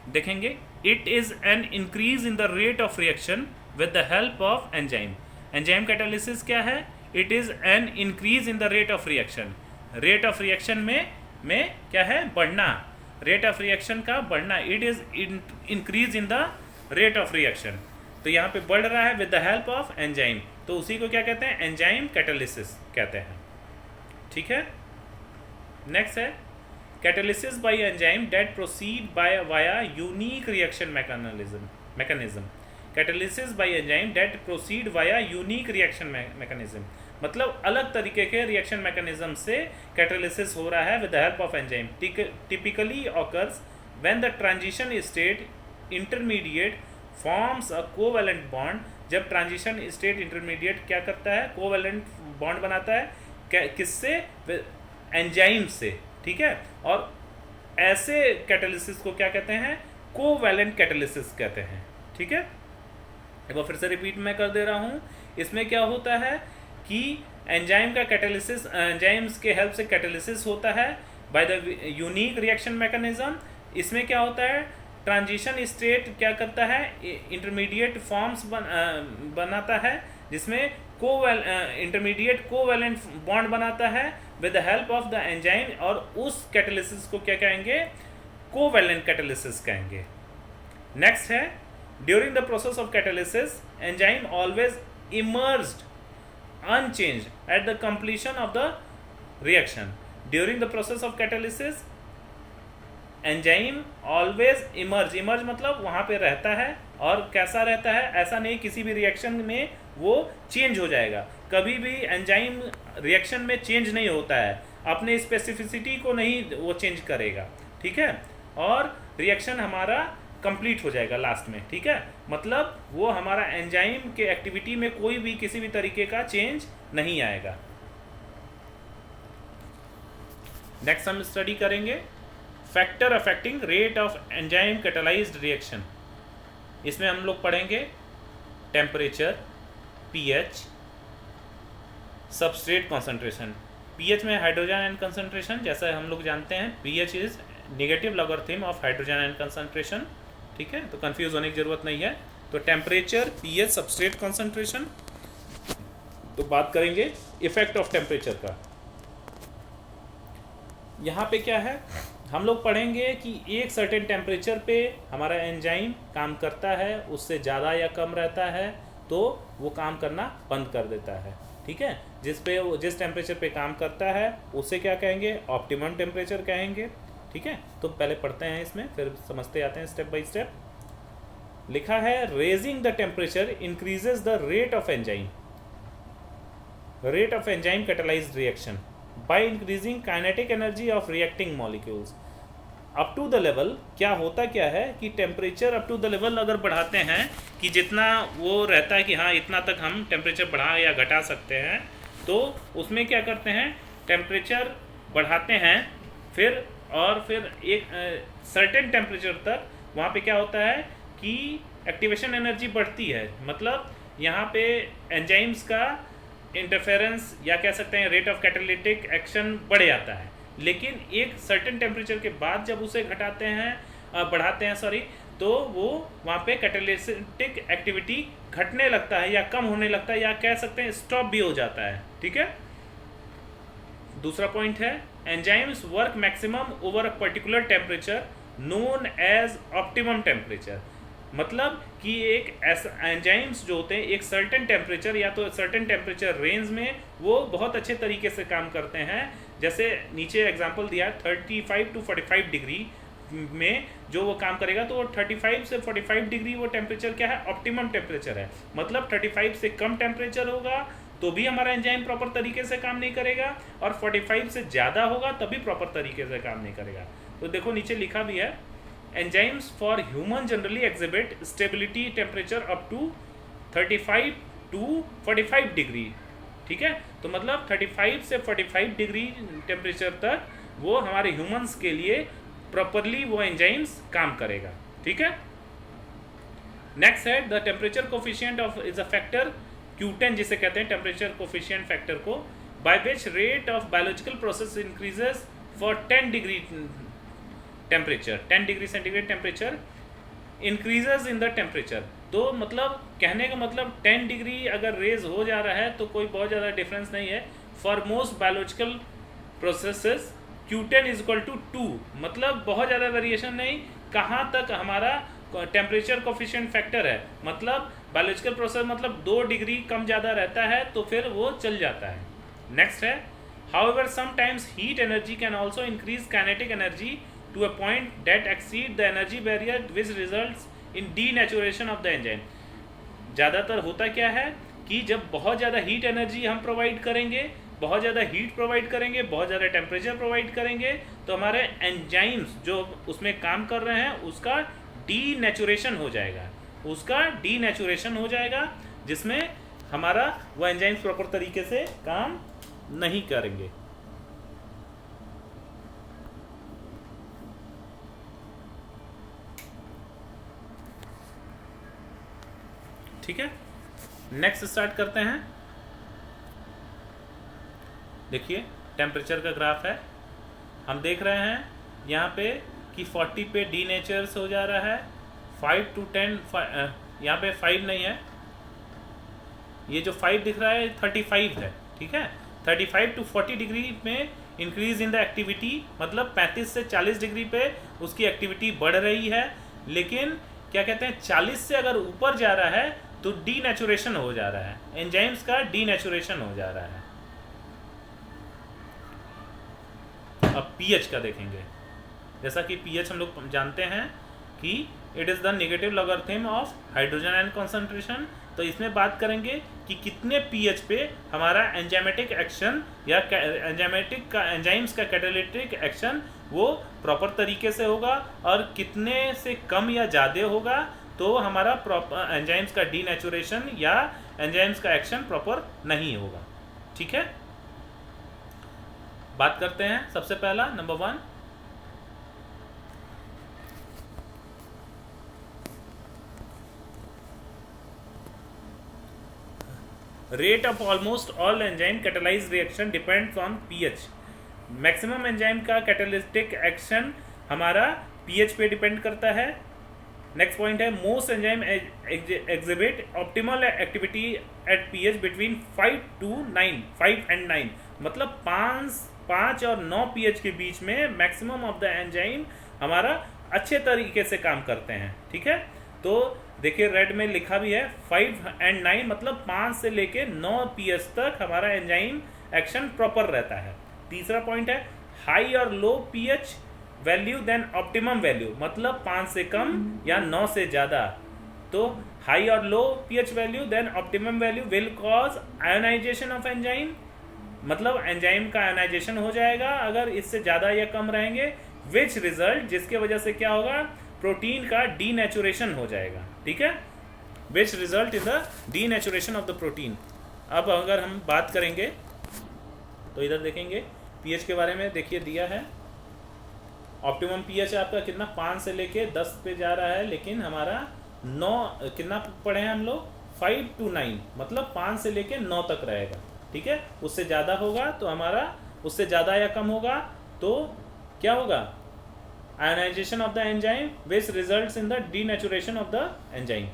देखेंगे it is an increase in the rate of reaction with the help of enzyme. Enzyme catalysis क्या है, it is an increase in the rate of reaction. Rate of reaction में क्या है, बढ़ना, रेट ऑफ रिएक्शन का बढ़ना, it is increase in the rate of reaction. तो यहाँ पे बढ़ रहा है with the help of enzyme, तो उसी को क्या कहते हैं, एंजाइम कैटालिसिस कहते हैं। ठीक है, नेक्स्ट है catalysis bye enzyme that proceed bye via unique reaction mechanism. Catalysis bye enzyme that proceed via unique reaction mechanism, मतलब अलग तरीके के रिएक्शन मैकेनिज्म से कैटालिसिस हो रहा है with the help of enzyme. Typically occurs when the transition state intermediate forms a covalent bond. जब transition state intermediate क्या करता है, कोवैलेंट बॉन्ड बनाता है, किससे, एंजाइम से। ठीक है, और ऐसे कैटालिसिस को क्या कहते हैं, कोवैलेंट कैटालिसिस कहते हैं। ठीक है, एक बार फिर से रिपीट मैं कर दे रहा हूँ। इसमें क्या होता है कि एंजाइम का कैटालिसिस, एंजाइम्स के हेल्प से कैटालिसिस होता है by the unique reaction mechanism. इसमें क्या होता है, ट्रांजिशन स्टेट क्या करता है, इंटरमीडिएट फॉर्म्स बनाता है, जिसमें इंटरमीडिएट कोवैलेंट बॉन्ड बनाता है with the help of the enzyme, और उस कैटालिसिस को क्या कहेंगे, कोवैलेंट कैटालिसिस कहेंगे। नेक्स्ट है during the process of catalysis enzyme always emerged unchanged at the completion of the reaction. During the process of catalysis enzyme always emerge मतलब वहाँ पे रहता है, और कैसा रहता है, ऐसा नहीं किसी भी रिएक्शन में वो चेंज हो जाएगा। कभी भी एंजाइम रिएक्शन में चेंज नहीं होता है, अपने स्पेसिफिसिटी को नहीं वो चेंज करेगा। ठीक है, और रिएक्शन हमारा कंप्लीट हो जाएगा लास्ट में। ठीक है, मतलब वो हमारा एंजाइम के एक्टिविटी में कोई भी किसी भी तरीके का चेंज नहीं आएगा। नेक्स्ट हम स्टडी करेंगे factor affecting rate of enzyme catalysed reaction. इसमें हम लोग पढ़ेंगे temperature, pH, substrate concentration. PH में हाइड्रोजन आयन कंसंट्रेशन, जैसा हम लोग जानते हैं pH is negative logarithm of hydrogen ion concentration. ठीक है, तो कंफ्यूज होने की जरूरत नहीं है। तो टेम्परेचर, पीएच, सबस्ट्रेट कॉन्सेंट्रेशन। तो बात करेंगे इफेक्ट ऑफ टेम्परेचर का। यहाँ पे क्या है, हम लोग पढ़ेंगे कि एक सर्टेन टेम्परेचर पे हमारा एंजाइम काम करता है, उससे ज़्यादा या कम रहता है तो वो काम करना बंद कर देता है। ठीक है, जिस टेम्परेचर पे काम करता है उसे क्या कहेंगे, ऑप्टिमम टेम्परेचर कहेंगे। ठीक है, तो पहले पढ़ते हैं इसमें, फिर समझते आते हैं स्टेप बाय स्टेप। लिखा है raising the temperature increases the rate of enzyme catalysed reaction by increasing kinetic energy of reacting molecules up to the level. क्या होता क्या है कि temperature up to the level अगर बढ़ाते हैं कि जितना वो रहता है कि हाँ इतना तक हम टेम्परेचर बढ़ा या घटा सकते हैं, तो उसमें क्या करते हैं, टेम्परेचर बढ़ाते हैं फिर एक सर्टेन टेम्परेचर तक वहाँ पे क्या होता है कि एक्टिवेशन एनर्जी बढ़ती है। मतलब यहाँ पे एंजाइम्स का इंटरफेरेंस या कह सकते हैं रेट ऑफ कैटालिटिक एक्शन बढ़ जाता है, लेकिन एक सर्टेन टेम्परेचर के बाद जब उसे बढ़ाते हैं तो वो वहाँ पे कैटालिटिक एक्टिविटी घटने लगता है या कम होने लगता है, या कह सकते हैं स्टॉप भी हो जाता है। ठीक है, दूसरा पॉइंट है enzymes work maximum over a particular temperature known as optimum temperature. मतलब कि एक ऐसा एंजाइम्स जो होते हैं एक सर्टेन टेम्परेचर या तो सर्टेन टेम्परेचर रेंज में वो बहुत अच्छे तरीके से काम करते हैं। जैसे नीचे एग्जांपल दिया 35 टू 45 डिग्री में जो वो काम करेगा, तो वो 35 से 45 डिग्री वो टेम्परेचर क्या है, ऑप्टिमम टेम्परेचर है। मतलब 35 से कम टेम्परेचर होगा तो भी हमारा एंजाइम प्रॉपर तरीके से काम नहीं करेगा, और 45 से ज़्यादा होगा तभी प्रॉपर तरीके से काम नहीं करेगा। तो देखो नीचे लिखा भी है enzymes for human generally exhibit stability temperature up to 35 to 45 degree. ठीक है, तो मतलब 35 से 45 डिग्री टेम्परेचर तक वो हमारे ह्यूमंस के लिए प्रॉपरली वो एंजाइम्स काम करेगा। ठीक है, नेक्स्ट है the temperature coefficient of is a factor Q10 जिसे कहते हैं टेम्परेचर कोफिशिएंट फैक्टर को, by which rate of biological process increases for 10 degree temperature, 10 degree centigrade temperature increases in the temperature. तो मतलब कहने का मतलब 10 डिग्री अगर रेज हो जा रहा है तो कोई बहुत ज़्यादा डिफरेंस नहीं है। For most biological processes Q10 is equal to 2, मतलब बहुत ज़्यादा वेरिएशन नहीं। कहाँ तक हमारा टेम्परेचर कोफिशिएंट फैक्टर है, मतलब बायोलॉजिकल प्रोसेस मतलब 2 डिग्री कम ज़्यादा रहता है तो फिर वो चल जाता है। नेक्स्ट है, however sometimes heat energy can also increase kinetic energy to a point that exceed the energy barrier which results in denaturation of the enzyme। ज़्यादातर होता क्या है कि जब बहुत ज़्यादा हीट एनर्जी हम प्रोवाइड करेंगे, बहुत ज़्यादा हीट प्रोवाइड करेंगे, बहुत ज़्यादा टेम्परेचर प्रोवाइड करेंगे, तो हमारे एंजाइम्स जो उसमें काम कर रहे हैं उसका डीनेचुरेशन हो जाएगा, जिसमें हमारा वो एंजाइम्स प्रॉपर तरीके से काम नहीं करेंगे। ठीक है, नेक्स्ट स्टार्ट करते हैं। देखिए टेम्परेचर का ग्राफ है, हम देख रहे हैं यहाँ पे कि 40 पे डीनेचर्स हो जा रहा है, 5 to 10 यहाँ पे 5 नहीं है, ये जो 5 दिख रहा है 35 है। ठीक है, 35 to 40 डिग्री में इंक्रीज इन द एक्टिविटी, मतलब 35 से 40 डिग्री पे उसकी एक्टिविटी बढ़ रही है। लेकिन क्या कहते हैं, 40 से अगर ऊपर जा रहा है तो डीनेचुरेशन हो जा रहा है, एंजाइम्स का डीनेचुरेशन हो जा रहा है। अब पीएच का देखेंगे, जैसा कि पीएच हम लोग जानते हैं कि it is the negative logarithm of hydrogen ion concentration. तो इसमें बात करेंगे कि कितने पीएच पे हमारा एंजाइमेटिक एक्शन या एंजाइम्स का कैटालिटिक एक्शन वो प्रॉपर तरीके से होगा, और कितने से कम या ज़्यादा होगा तो हमारा प्रॉपर एंजाइम्स का डीनेचुरेशन या एंजाइम्स का एक्शन प्रॉपर नहीं होगा। ठीक है, बात करते हैं सबसे पहला number 1, rate of almost all enzyme catalyse reaction depends on pH. Maximum enzyme का कैटालिटिक एक्शन हमारा पीएच पे डिपेंड करता है। नेक्स्ट पॉइंट है, most enzyme exhibit optimal activity eight pH between 5 and 9, मतलब 5 और 9 पीएच के बीच में मैक्सिमम ऑफ द एंजाइम हमारा अच्छे तरीके से काम करते हैं। ठीक है, तो देखिए रेड में लिखा भी है 5 and 9, मतलब 5 से लेके 9 पीएच तक हमारा एंजाइम एक्शन प्रॉपर रहता है। तीसरा पॉइंट है, हाई और low pH value than optimum value, मतलब 5 से कम या 9 से ज़्यादा। तो हाई और low pH value than optimum value will cause ionisation of enzyme, मतलब एंजाइम का आयोनाइजेशन हो जाएगा अगर इससे ज़्यादा या कम रहेंगे, विच रिजल्ट, जिसके वजह से क्या होगा, प्रोटीन का डीनेचुरेशन हो जाएगा। ठीक है, which result in the denaturation of the protein. अब अगर हम बात करेंगे तो इधर देखेंगे पीएच के बारे में, देखिए दिया है ऑप्टिमम पीएच आपका कितना 5 से लेके 10 पे जा रहा है, लेकिन हमारा 9 कितना पढ़े हैं हम लोग, 5 to 9, मतलब 5 से लेके 9 तक रहेगा। ठीक है, उससे ज़्यादा होगा तो हमारा, उससे ज़्यादा या कम होगा तो क्या होगा, ionisation of the enzyme which results in the denaturation of the enzyme.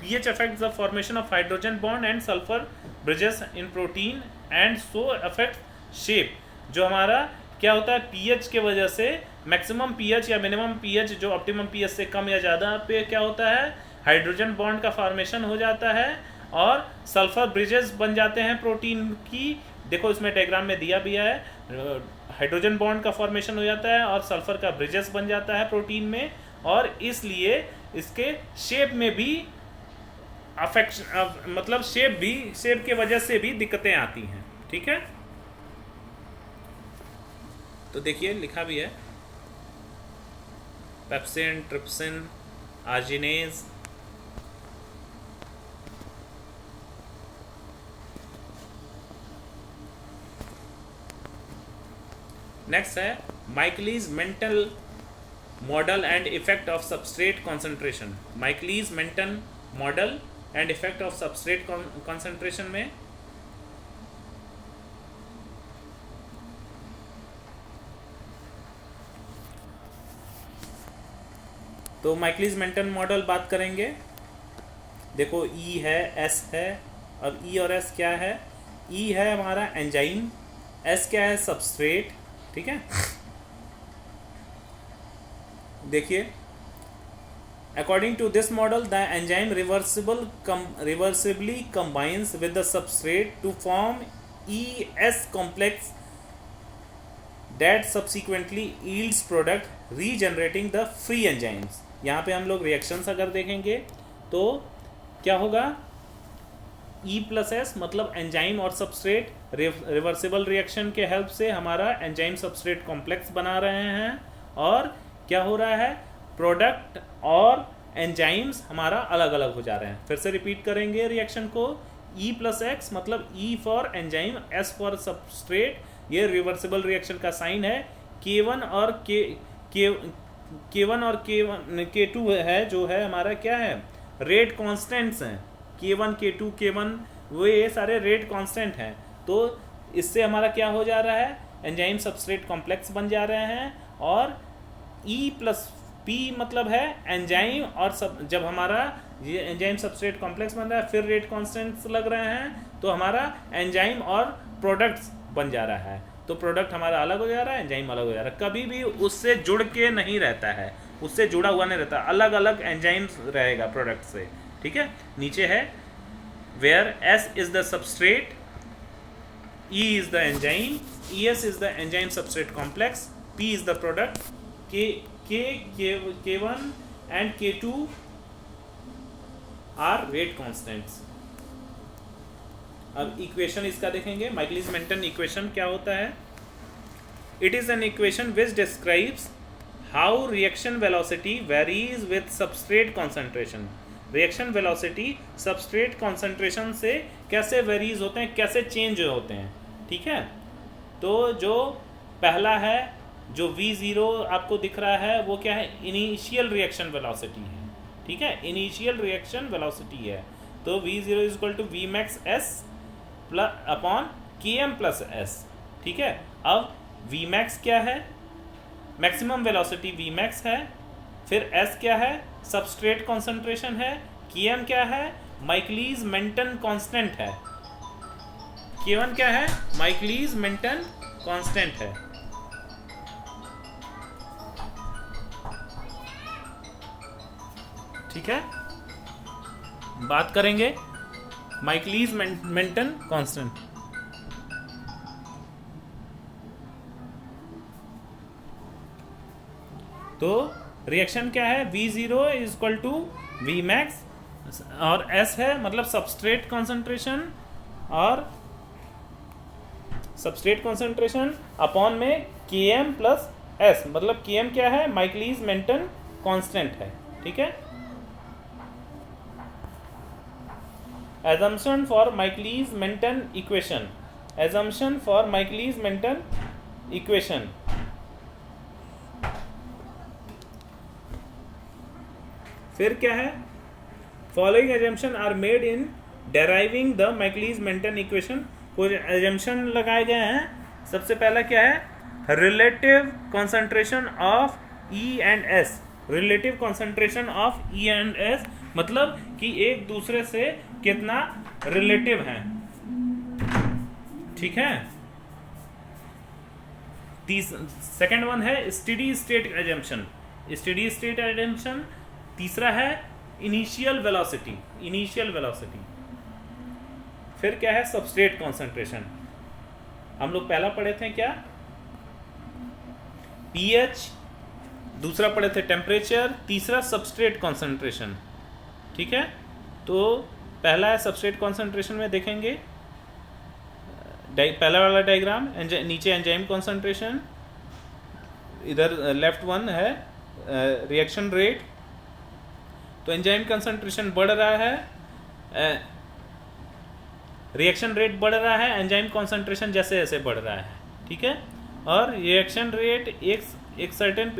pH affects the formation of hydrogen bond and sulfur bridges in protein and so affects shape। जो हमारा क्या होता है, pH के वजह से मैक्सिमम pH या minimum pH जो ऑप्टिमम pH से कम या ज़्यादा पे क्या होता है, हाइड्रोजन बॉन्ड का फॉर्मेशन हो जाता है और सल्फर ब्रिजेस बन जाते हैं प्रोटीन की। देखो इसमें डायग्राम में दिया भी है, हाइड्रोजन बॉन्ड का फॉर्मेशन हो जाता है और सल्फर का ब्रिजेस बन जाता है प्रोटीन में, और इसलिए इसके शेप में भी अफेक्शन, मतलब शेप के वजह से भी दिक्कतें आती हैं। ठीक है, तो देखिए लिखा भी है पेप्सिन, ट्रिप्सिन, आर्जिनेज, नेक्स्ट है Michaelis Menten model and effect of substrate concentration. Michaelis Menten model and effect of substrate concentration में तो माइकलिस मेंटन मॉडल बात करेंगे। देखो ई है, एस है। अब ई और एस क्या है? ई है हमारा एंजाइम, एस क्या है? सबस्ट्रेट। ठीक है, देखिए according to this model the enzyme reversibly combines with the substrate to form ES complex that subsequently yields product regenerating the free enzymes। यहाँ पे हम लोग रिएक्शंस अगर देखेंगे तो क्या होगा? E प्लस एस मतलब एंजाइम और सबस्ट्रेट रिवर्सिबल रिएक्शन के हेल्प से हमारा एंजाइम सबस्ट्रेट कॉम्प्लेक्स बना रहे हैं, और क्या हो रहा है? प्रोडक्ट और एंजाइम्स हमारा अलग अलग हो जा रहे हैं। फिर से रिपीट करेंगे रिएक्शन को। E प्लस एक्स मतलब E for enzyme, S for substrate. ये रिवर्सिबल रिएक्शन का साइन है। K1 और K1 और K2 है जो है हमारा क्या है? रेट कॉन्स्टेंट्स हैं। K1 K2 K1 वो ये सारे रेट कांस्टेंट हैं। तो इससे हमारा क्या हो जा रहा है? एंजाइम सबस्ट्रेट कॉम्प्लेक्स बन जा रहे हैं। और E प्लस P मतलब है एंजाइम और जब हमारा ये एंजाइम सबस्ट्रेट कॉम्प्लेक्स बन रहा है, फिर रेट कांस्टेंट्स लग रहे हैं, तो हमारा एंजाइम और प्रोडक्ट्स बन जा रहा है। तो प्रोडक्ट हमारा अलग हो जा रहा है, एंजाइम अलग हो जा रहा है। कभी भी उससे जुड़ के नहीं रहता है, उससे जुड़ा हुआ नहीं रहता, अलग अलग एंजाइम्स रहेगा प्रोडक्ट से। ठीक है, नीचे है where S is the substrate, E is the enzyme, ES is the enzyme substrate complex, P is the product, K1 and K2 are rate constants। अब इक्वेशन इसका देखेंगे। माइकलिस मेंटन इक्वेशन क्या होता है? It is an equation which describes how reaction velocity varies with substrate concentration। Reaction velocity substrate concentration से कैसे varies होते हैं, कैसे चेंज होते हैं। ठीक है, तो जो पहला है जो V0 आपको दिख रहा है वो क्या है? इनिशियल रिएक्शन वेलोसिटी है। ठीक है, इनिशियल रिएक्शन वेलोसिटी है। तो V0 is equal to V max S plus upon Km plus S. ठीक है, अब वी मैक्स क्या है? मैक्सिमम वेलोसिटी वी मैक्स है। फिर S क्या है? सबस्ट्रेट कॉन्सेंट्रेशन है। Km क्या है? माइकलिस मेंटन कांस्टेंट है। K1 क्या है? माइकलिस मेंटन कांस्टेंट है। ठीक है, बात करेंगे माइकलिस मेंटन कांस्टेंट। तो रिएक्शन क्या है? V0 is equal to V max और S है मतलब सबस्ट्रेट कॉन्सेंट्रेशन, और सबस्ट्रेट कॉन्सेंट्रेशन अपॉन में Km प्लस S मतलब Km क्या है? माइकलिस मेंटन कांस्टेंट है। ठीक है, assumption for Michaelis Menten equation, assumption for Michaelis Menten equation। फिर क्या है? Following assumption are made in deriving the Michaelis Menten equation। कुछ assumption लगाए गए हैं। सबसे पहला क्या है? Relative concentration of E and S। Relative concentration of E and S मतलब कि एक दूसरे से कितना रिलेटिव है। ठीक है, सेकेंड वन है steady state assumption. Steady state assumption. तीसरा है इनिशियल वेलोसिटी, इनिशियल वेलोसिटी। फिर क्या है? Substrate concentration. हम लोग पहला पढ़े थे क्या? पीएच, दूसरा पढ़े थे टेम्परेचर, तीसरा सबस्ट्रेट कॉन्सेंट्रेशन। ठीक है, तो पहला है सबस्ट्रेट कॉन्सेंट्रेशन में देखेंगे पहला वाला डायग्राम, नीचे एंजाइम कॉन्सेंट्रेशन, इधर लेफ्ट वन है रिएक्शन रेट। तो एंजाइम कंसंट्रेशन बढ़ रहा है, रिएक्शन रेट बढ़ रहा है, एंजाइम कंसंट्रेशन जैसे जैसे बढ़ रहा है। ठीक है, और रिएक्शन रेट एक सर्टेन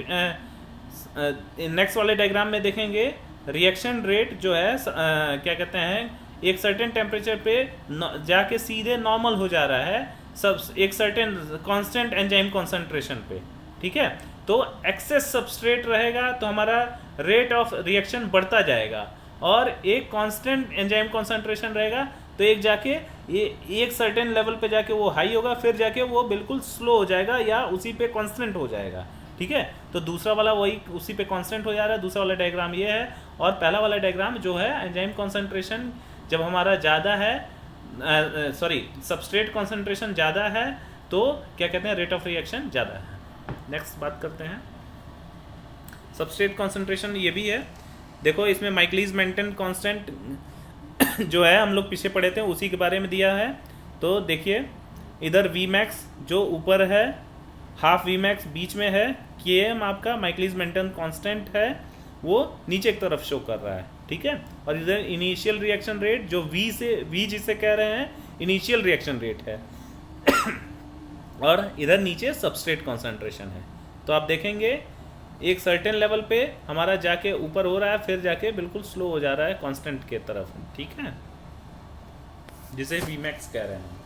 नेक्स्ट वाले डायग्राम में देखेंगे रिएक्शन रेट जो है क्या कहते हैं, एक सर्टेन टेम्परेचर पे जाके सीधे नॉर्मल हो जा रहा है सब एक सर्टेन कांस्टेंट एंजाइम कंसंट्रेशन पे। ठीक है, तो तो एक्सेस सबस्ट्रेट रहेगा तो हमारा रेट ऑफ रिएक्शन बढ़ता जाएगा, और एक कांस्टेंट एंजाइम कॉन्सेंट्रेशन रहेगा तो एक जाके ये एक सर्टेन लेवल पे जाके वो हाई होगा, फिर जाके वो बिल्कुल स्लो हो जाएगा या उसी पे कांस्टेंट हो जाएगा। ठीक है, तो दूसरा वाला वही उसी पे कांस्टेंट हो जा रहा है। दूसरा वाला डायग्राम ये है, और पहला वाला डायग्राम जो है एंजाइम कॉन्सेंट्रेशन जब हमारा ज़्यादा है, सबस्ट्रेट कॉन्सेंट्रेशन ज़्यादा है तो क्या कहते हैं, रेट ऑफ रिएक्शन ज़्यादा है। नेक्स्ट बात करते हैं सबस्ट्रेट कॉन्सेंट्रेशन, ये भी है। देखो इसमें माइकलिस मेंटन कांस्टेंट जो है हम लोग पीछे पढ़े थे उसी के बारे में दिया है। तो देखिए इधर वी मैक्स जो ऊपर है, हाफ वी मैक्स बीच में है, के एम आपका माइकलिस मेंटन कांस्टेंट है वो नीचे की तरफ शो कर रहा है। ठीक है, और इधर इनिशियल रिएक्शन रेट जो वी जिसे कह रहे हैं इनिशियल रिएक्शन रेट है और इधर नीचे सबस्ट्रेट कॉन्सेंट्रेशन है। तो आप देखेंगे एक सर्टेन लेवल पे हमारा जाके ऊपर हो रहा है, फिर जाके बिल्कुल स्लो हो जा रहा है कांस्टेंट के तरफ। ठीक है, जिसे वी मैक्स कह रहे हैं।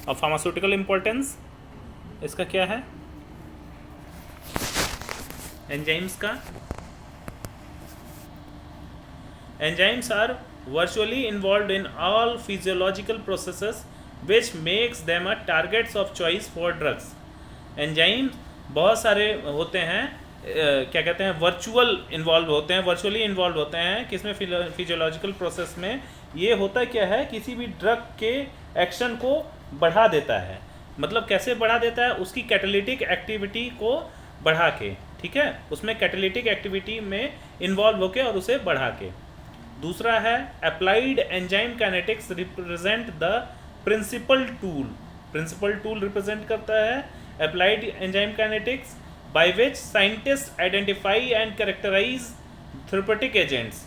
अब फार्मास्यूटिकल इंपॉर्टेंस इसका क्या है, एंजाइम्स का। Enzymes are virtually involved in all physiological processes which makes them a targets of choice for drugs. Enzymes बहुत सारे होते हैं, क्या कहते हैं, वर्चुअल इन्वॉल्व होते हैं, वर्चुअली इन्वॉल्व होते हैं किसमें, फिजियोलॉजिकल प्रोसेस में। ये होता क्या है, किसी भी ड्रग के एक्शन को बढ़ा देता है। मतलब कैसे बढ़ा देता है, उसकी कैटालिटिक एक्टिविटी को बढ़ा के। ठीक है, उसमें कैटालिटिक एक्टिविटी में इन्वॉल्व होके और उसे बढ़ा के। दूसरा है applied enzyme kinetics represent the principal tool. Principal tool represent करता है applied enzyme kinetics by which scientist identify and characterise therapeutic agents,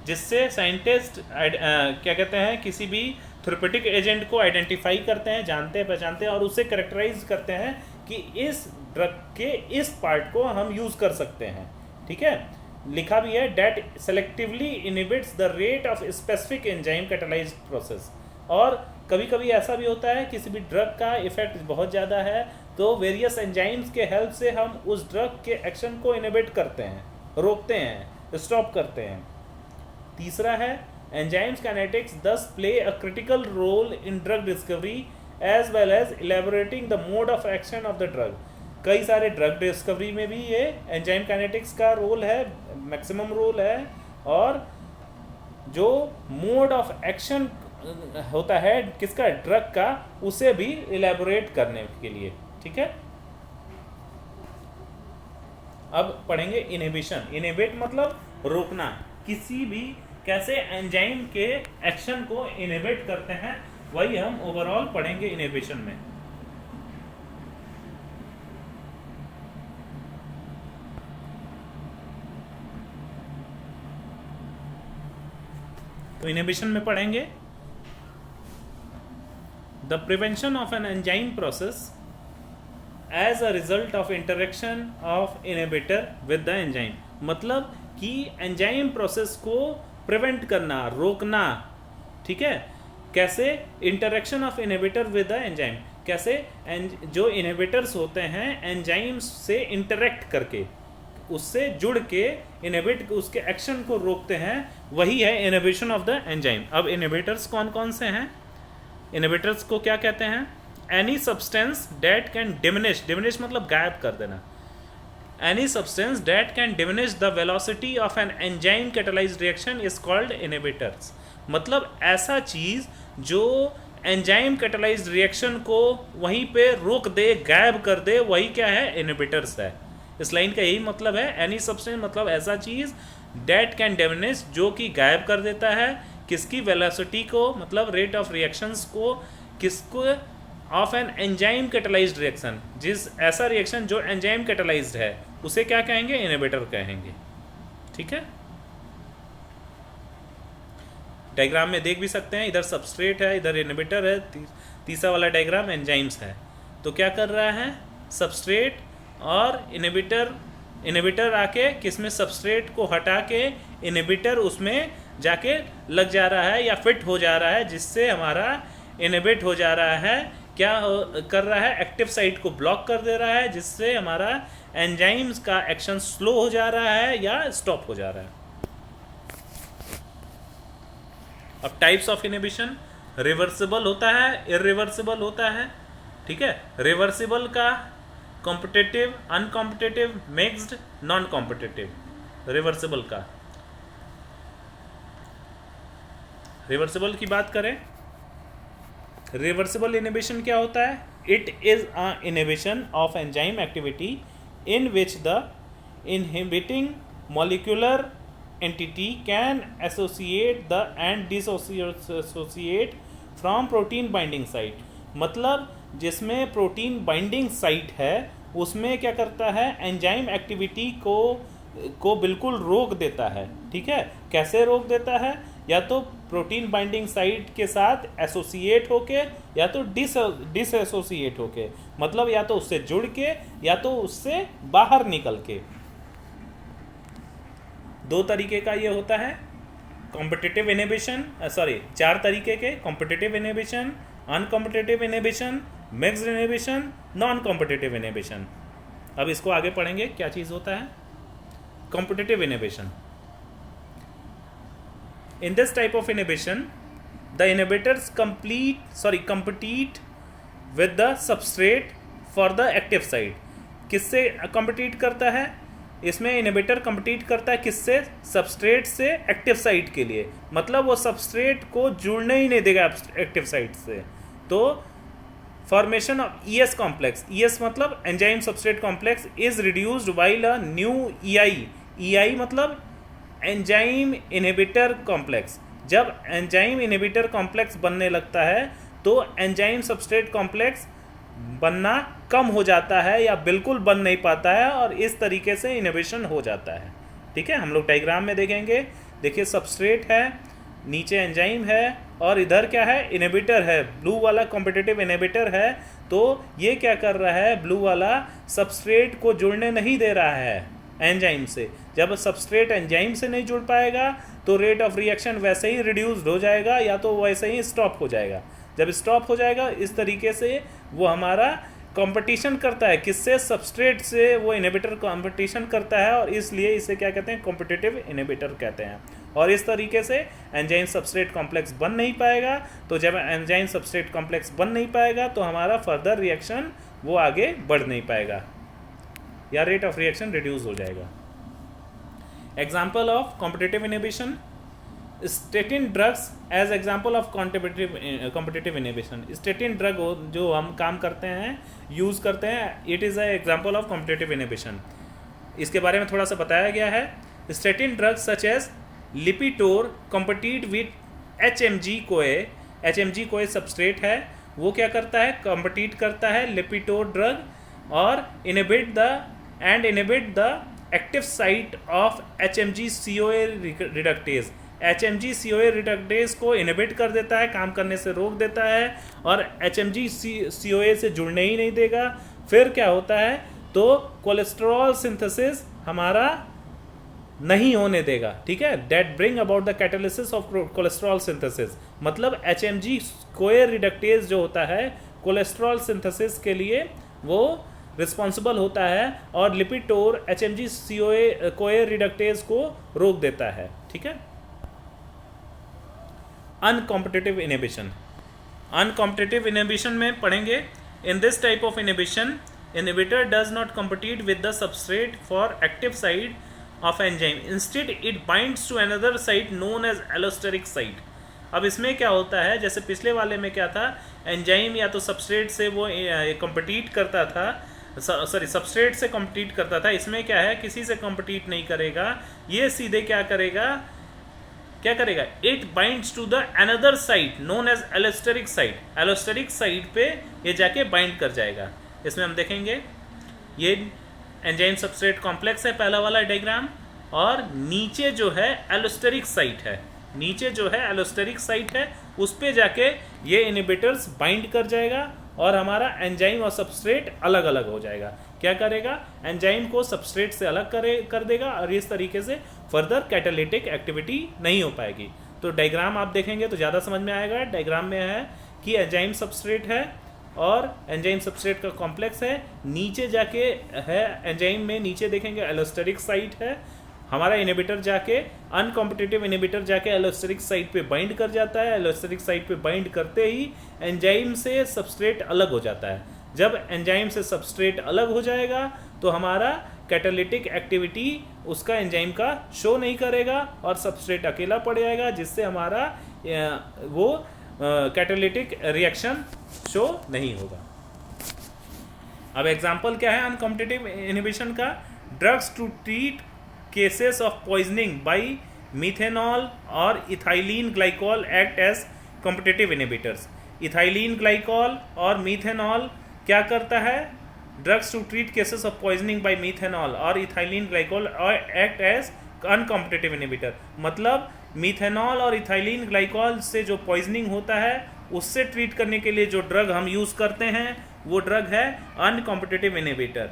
जिससे साइंटिस्ट क्या कहते हैं, किसी भी थेरेप्यूटिक एजेंट को आइडेंटिफाई करते हैं, जानते हैं, पहचानते हैं और उससे कैरेक्टराइज करते हैं कि इस ड्रग के इस पार्ट को हम यूज़ कर सकते हैं। ठीक है, लिखा भी है that selectively inhibits the rate of specific enzyme catalysed process. और कभी कभी ऐसा भी होता है किसी भी ड्रग का इफेक्ट बहुत ज़्यादा है तो वेरियस एंजाइम्स के हेल्प से हम उस ड्रग के एक्शन को इनहिबिट करते हैं, रोकते हैं, स्टॉप करते हैं। तीसरा है enzymes kinetics does play a critical role in drug discovery as well as elaborating the mode of action of the drug. कई सारे ड्रग डिस्कवरी में भी ये एंजाइम काइनेटिक्स का रोल है, मैक्सिमम रोल है, और जो मोड ऑफ एक्शन होता है किसका, ड्रग का, उसे भी इलेबोरेट करने के लिए। ठीक है, अब पढ़ेंगे इनहिबिशन। इनहिबिट मतलब रोकना, किसी भी कैसे एंजाइम के एक्शन को इनहिबिट करते हैं, वही हम ओवरऑल पढ़ेंगे इनहिबिशन में। तो इनहिबिशन में पढ़ेंगे the prevention of an enzyme process as a result of interaction of inhibitor with the enzyme. मतलब कि एंजाइम प्रोसेस को प्रिवेंट करना, रोकना। ठीक है, कैसे, interaction of inhibitor with the enzyme, कैसे जो इनहिबिटर्स होते हैं एंजाइम्स से इंटरेक्ट करके, उससे जुड़ के इनहिबिट उसके एक्शन को रोकते हैं, वही है इनहिबिशन ऑफ द एंजाइम। अब इनहिबिटर्स कौन कौन से हैं, इनहिबिटर्स को क्या कहते हैं, any substance date can diminish, diminish मतलब गायब कर देना, any substance date can diminish the velocity of an enzyme catalysed reaction is called inhibitors. मतलब ऐसा चीज़ जो एंजाइम कैटालाइज्ड रिएक्शन को वहीं पे रोक दे, गायब कर दे, वही क्या है, इनहिबिटर्स है। इस लाइन का यही मतलब है, एनी सब्सटेंस मतलब ऐसा चीज़ डेट कैन डिमिनिश जो कि गायब कर देता है किसकी, वेलोसिटी को, मतलब रेट ऑफ रिएक्शंस को, किसको, of an enzyme catalysed reaction, जिस ऐसा रिएक्शन जो एंजाइम कैटालाइज्ड है उसे क्या कहेंगे, इनहिबिटर कहेंगे। ठीक है, डायग्राम में देख भी सकते हैं, इधर सबस्ट्रेट है, इधर इनहिबिटर है, तीसरा वाला डायग्राम एंजाइम्स है। तो क्या कर रहा है, सबस्ट्रेट और इनहिबिटर आके किसमें, सबस्ट्रेट को हटा के इनहिबिटर उसमें जाके लग जा रहा है या फिट हो जा रहा है, जिससे हमारा इनहिबिट हो जा रहा है, क्या कर रहा है, एक्टिव साइट को ब्लॉक कर दे रहा है, जिससे हमारा एंजाइम्स का एक्शन स्लो हो जा रहा है या स्टॉप हो जा रहा है। अब टाइप्स ऑफ इनहिबिशन, रिवर्सिबल होता है, इरिवर्सिबल होता है, ठीक है। रिवर्सिबल का competitive, uncompetitive, mixed, non competitive. Reversible का, रिवर्सिबल की बात करें, रिवर्सिबल इनहिबिशन क्या होता है? It is a inhibition of enzyme activity in which the inhibiting molecular entity can associate the and dissociate from protein binding site। मतलब जिसमें protein binding site है उसमें क्या करता है, एंजाइम एक्टिविटी को बिल्कुल रोक देता है, ठीक है। कैसे रोक देता है? या तो प्रोटीन बाइंडिंग साइट के साथ एसोसिएट होके या तो डिसएसोसिएट होके, मतलब या तो उससे जुड़ के या तो उससे बाहर निकल के। दो तरीके का ये होता है कॉम्पिटिटिव इनहिबिशन, सॉरी 4 तरीके के, competitive inhibition, uncompetitive inhibition, mixed inhibition, non competitive inhibition. अब इसको आगे पढ़ेंगे क्या चीज़ होता है। Competitive inhibition, in this type of inhibition the inhibitors compete with the substrate for the active site। किससे कॉम्पिटिट करता है? इसमें इनहिबिटर कम्पीट करता है किससे? सबस्ट्रेट से एक्टिव साइट के लिए, मतलब वो सबस्ट्रेट को जुड़ने ही नहीं देगा एक्टिव साइट से। तो formation of ES complex, ES मतलब enzyme substrate complex, is reduced while a new EI, EI मतलब एंजाइम इनहिबिटर कॉम्प्लेक्स। जब एंजाइम इनहिबिटर कॉम्प्लेक्स बनने लगता है तो एंजाइम सबस्ट्रेट कॉम्प्लेक्स बनना कम हो जाता है या बिल्कुल बन नहीं पाता है और इस तरीके से इनहिबिशन हो जाता है, ठीक है। हम लोग डायग्राम में देखेंगे, देखिए सबस्ट्रेट है, नीचे एंजाइम है और इधर क्या है, इनहिबिटर है। ब्लू वाला कॉम्पिटिटिव इनहिबिटर है, तो ये क्या कर रहा है, ब्लू वाला सबस्ट्रेट को जुड़ने नहीं दे रहा है एंजाइम से। जब सबस्ट्रेट एंजाइम से नहीं जुड़ पाएगा तो रेट ऑफ रिएक्शन वैसे ही रिड्यूस्ड हो जाएगा या तो वैसे ही स्टॉप हो जाएगा। जब स्टॉप हो जाएगा इस तरीके से वो हमारा कंपटीशन करता है, किससे? सबस्ट्रेट से वो इनहिबिटर कंपटीशन करता है और इसलिए इसे क्या कहते हैं, कॉम्पिटिटिव इनहिबिटर कहते हैं। और इस तरीके से एंजाइम सबस्ट्रेट कॉम्प्लेक्स बन नहीं पाएगा। तो जब एंजाइम सबस्ट्रेट कॉम्प्लेक्स बन नहीं पाएगा तो हमारा फर्दर रिएक्शन वो आगे बढ़ नहीं पाएगा या रेट ऑफ रिएक्शन रिड्यूस हो जाएगा। Example of competitive inhibition, statin drugs as example of competitive inhibition. Statin drug जो हम काम करते हैं, यूज़ करते हैं, it is a example of competitive inhibition. इसके बारे में थोड़ा सा बताया गया है। Statin drugs such as Lipitor compete with HMG CoA, HMG CoA substrate है, वो क्या करता है, कॉम्पिटिट करता है लिपिटोर ड्रग और inhibit the active site of HMG COA reductase. HMG COA reductase को इनहिबिट कर देता है, काम करने से रोक देता है और एचएमजी सीओए से जुड़ने ही नहीं देगा। फिर क्या होता है, तो कोलेस्ट्रॉल सिंथेसिस हमारा नहीं होने देगा, ठीक है। That bring about the catalysis of cholesterol synthesis, मतलब एचएमजी कोए रिडक्टेज जो होता है कोलेस्ट्रॉल सिंथेसिस के लिए वो रिस्पॉन्सिबल होता है और लिपिटोर एचएमजी सीओए कोए रिडक्टेज को रोक देता है, ठीक है। अनकॉम्पिटिटिव इनहिबिशन, अनकॉम्पिटिटिव इनहिबिशन में पढ़ेंगे, in this type of inhibition inhibitor does not compete with the substrate for active site of enzyme, instead it binds to another site known as allosteric site. अब इसमें क्या होता है, जैसे पिछले वाले में क्या था, एंजाइम या तो सबस्ट्रेट से वो कॉम्पिटिट करता था, सॉरी सबस्ट्रेट से कॉम्पिटिट करता था। इसमें क्या है, किसी से कॉम्पिटिट नहीं करेगा, ये सीधे क्या करेगा, it binds to the another site known as allosteric site. Allosteric site पे ये जाके बाइंड कर जाएगा। इसमें हम देखेंगे ये एंजाइम सबस्ट्रेट कॉम्प्लेक्स है पहला वाला डायग्राम, और नीचे जो है एलोस्टेरिक साइट है, नीचे जो है एलोस्टेरिक साइट है उस पे जाके ये इनहिबिटर्स बाइंड कर जाएगा और हमारा एंजाइम और सबस्ट्रेट अलग अलग हो जाएगा। क्या करेगा, एंजाइम को सबस्ट्रेट से अलग कर देगा और इस तरीके से फर्दर कैटालिटिक एक्टिविटी नहीं हो पाएगी। तो डायग्राम आप देखेंगे तो ज़्यादा समझ में आएगा। डायग्राम में है कि एंजाइम सबस्ट्रेट है और एंजाइम सबस्ट्रेट का कॉम्प्लेक्स है। नीचे जाके है एंजाइम में, नीचे देखेंगे एलोस्टेरिक साइट है। हमारा इनहिबिटर जाके, अनकॉम्पिटिटिव इनहिबिटर जाके एलोस्टेरिक साइट पे बाइंड कर जाता है। एलोस्टेरिक साइट पे बाइंड करते ही एंजाइम से सबस्ट्रेट अलग हो जाता है। जब एंजाइम से सबस्ट्रेट अलग हो जाएगा तो हमारा कैटालिटिक एक्टिविटी उसका एंजाइम का शो नहीं करेगा और सबस्ट्रेट अकेला पड़ जाएगा, जिससे हमारा वो कैटालिटिक रिएक्शन शो नहीं होगा। अब एग्जांपल क्या है अनकॉम्पिटिटिव इनहिबिशन का? Drugs to treat cases of poisoning by methanol और ethylene glycol act as competitive inhibitors. Ethylene glycol और मिथेनॉल क्या करता है? Drugs to treat cases of poisoning by methanol और ethylene glycol act as uncompetitive inhibitor. मतलब methanol और ethylene glycol से जो पॉइजनिंग होता है उससे ट्रीट करने के लिए जो ड्रग हम यूज करते हैं वो ड्रग है अनकॉम्पिटिटिव इनहिबिटर।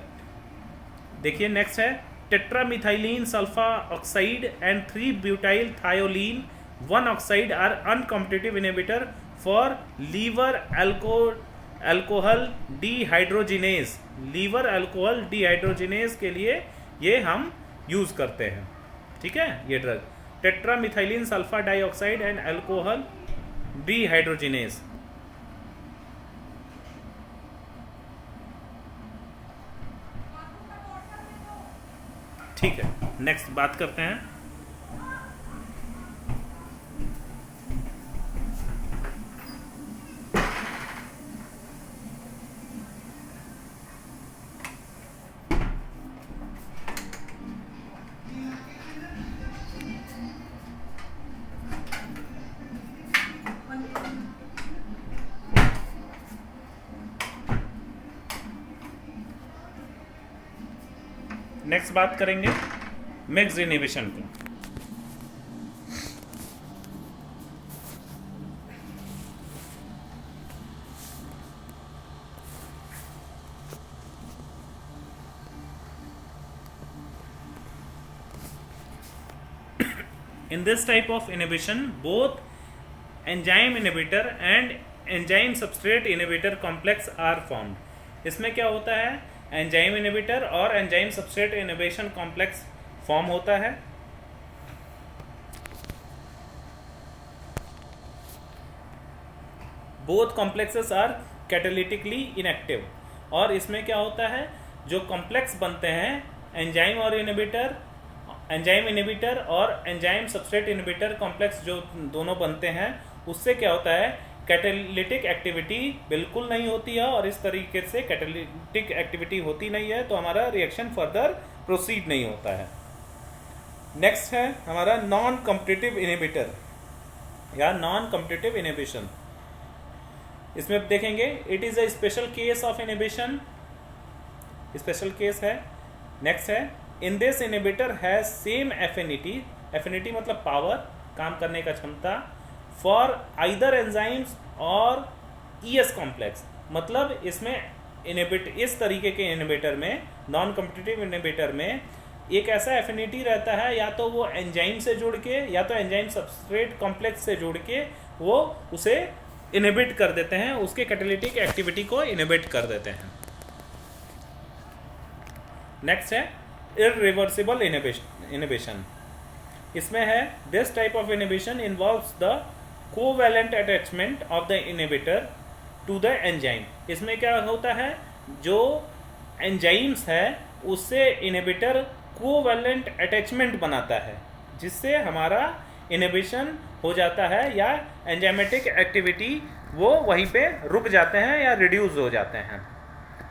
देखिए नेक्स्ट है tetramethylene sulfa oxide and three butyl thiolene 1 oxide are uncompetitive inhibitor for liver alcohol dehydrogenase. Liver alcohol dehydrogenase के लिए ये हम यूज करते हैं। ठीक है, ये drug tetramethylene sulfa dioxide and alcohol dehydrogenase. ठीक है, नेक्स्ट बात करते हैं नेक्स्ट बात करेंगे मिक्स्ड इनहिबिशन को। In this type of inhibition, both enzyme inhibitor and enzyme substrate inhibitor complex are formed. इसमें क्या होता है? एंजाइम इनहिबिटर और enzyme substrate inhibition complex form होता है। Both complexes are catalytically inactive. और इसमें क्या होता है? जो कॉम्प्लेक्स बनते हैं एंजाइम और इनहिबिटर, एंजाइम इनहिबिटर और एंजाइम सबस्ट्रेट इनहिबिटर कॉम्प्लेक्स जो दोनों बनते हैं, उससे क्या होता है? कैटालिटिक एक्टिविटी बिल्कुल नहीं होती है। और इस तरीके से कैटालिटिक एक्टिविटी होती नहीं है तो हमारा रिएक्शन फर्दर प्रोसीड नहीं होता है। नेक्स्ट है हमारा नॉन कॉम्पिटिटिव इनहिबिटर या नॉन कॉम्पिटिटिव इनहिबिशन। इसमें देखेंगे it is a special case of inhibition, special case है। नेक्स्ट है in this inhibitor has same affinity, affinity मतलब पावर, काम करने का क्षमता, फॉर आइदर एंजाइम्स और ईएस कॉम्प्लेक्स। मतलब इसमें इस तरीके के इनहिबिटर में, नॉन कॉम्पिटिटिव इनहिबिटर में एक ऐसा एफिनिटी रहता है, या तो वो एंजाइम से जुड़ के या तो एंजाइम सबस्ट्रेट कॉम्प्लेक्स से जुड़ के वो उसे इनहिबिट कर देते हैं, उसके कैटालिटिक एक्टिविटी को इनहिबिट कर देते हैं। नेक्स्ट है इररिवर्सिबल इनहिबिशन। इसमें है this type of inhibition involves the covalent attachment of the inhibitor to the enzyme. इसमें क्या होता है? जो एंजाइम्स है उससे इनहिबिटर कोवैलेंट अटैचमेंट बनाता है, जिससे हमारा इनहिबिशन हो जाता है या एंजाइमेटिक एक्टिविटी वो वहीं पे रुक जाते हैं या रिड्यूस हो जाते हैं।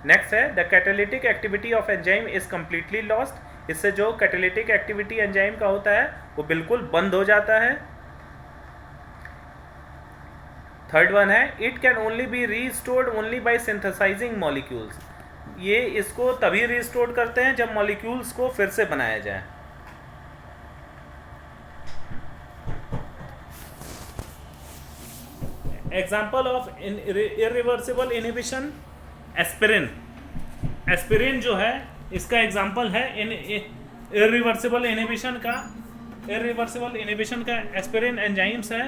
नेक्स्ट है the catalytic activity of enzyme is completely lost. इससे जो कैटालिटिक एक्टिविटी एंजाइम का होता है वो बिल्कुल बंद हो जाता है। थर्ड वन है it can only be restored only by synthesising molecules. ये इसको तभी रीस्टोर करते हैं जब मॉलिक्यूल्स को फिर से बनाया जाए। Example of irreversible inhibition aspirin. Aspirin जो है इसका एग्जाम्पल है इररिवर्सिबल इनहिबिशन का। इररिवर्सिबल इनहिबिशन का एस्पिरिन एंजाइम्स है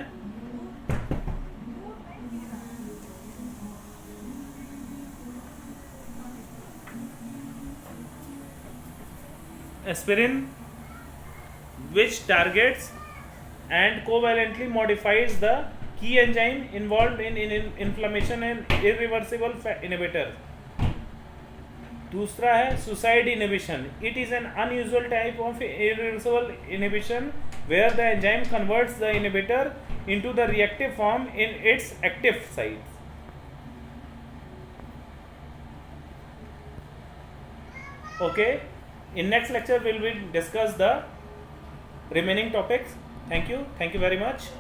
aspirin, which targets and covalently modifies the key enzyme involved in inflammation and irreversible inhibitor. दूसरा है suicide inhibition. It is an unusual type of irreversible inhibition where the enzyme converts the inhibitor into the reactive form in its active site. Okay, in next lecture we will discuss the remaining topics. Thank you very much.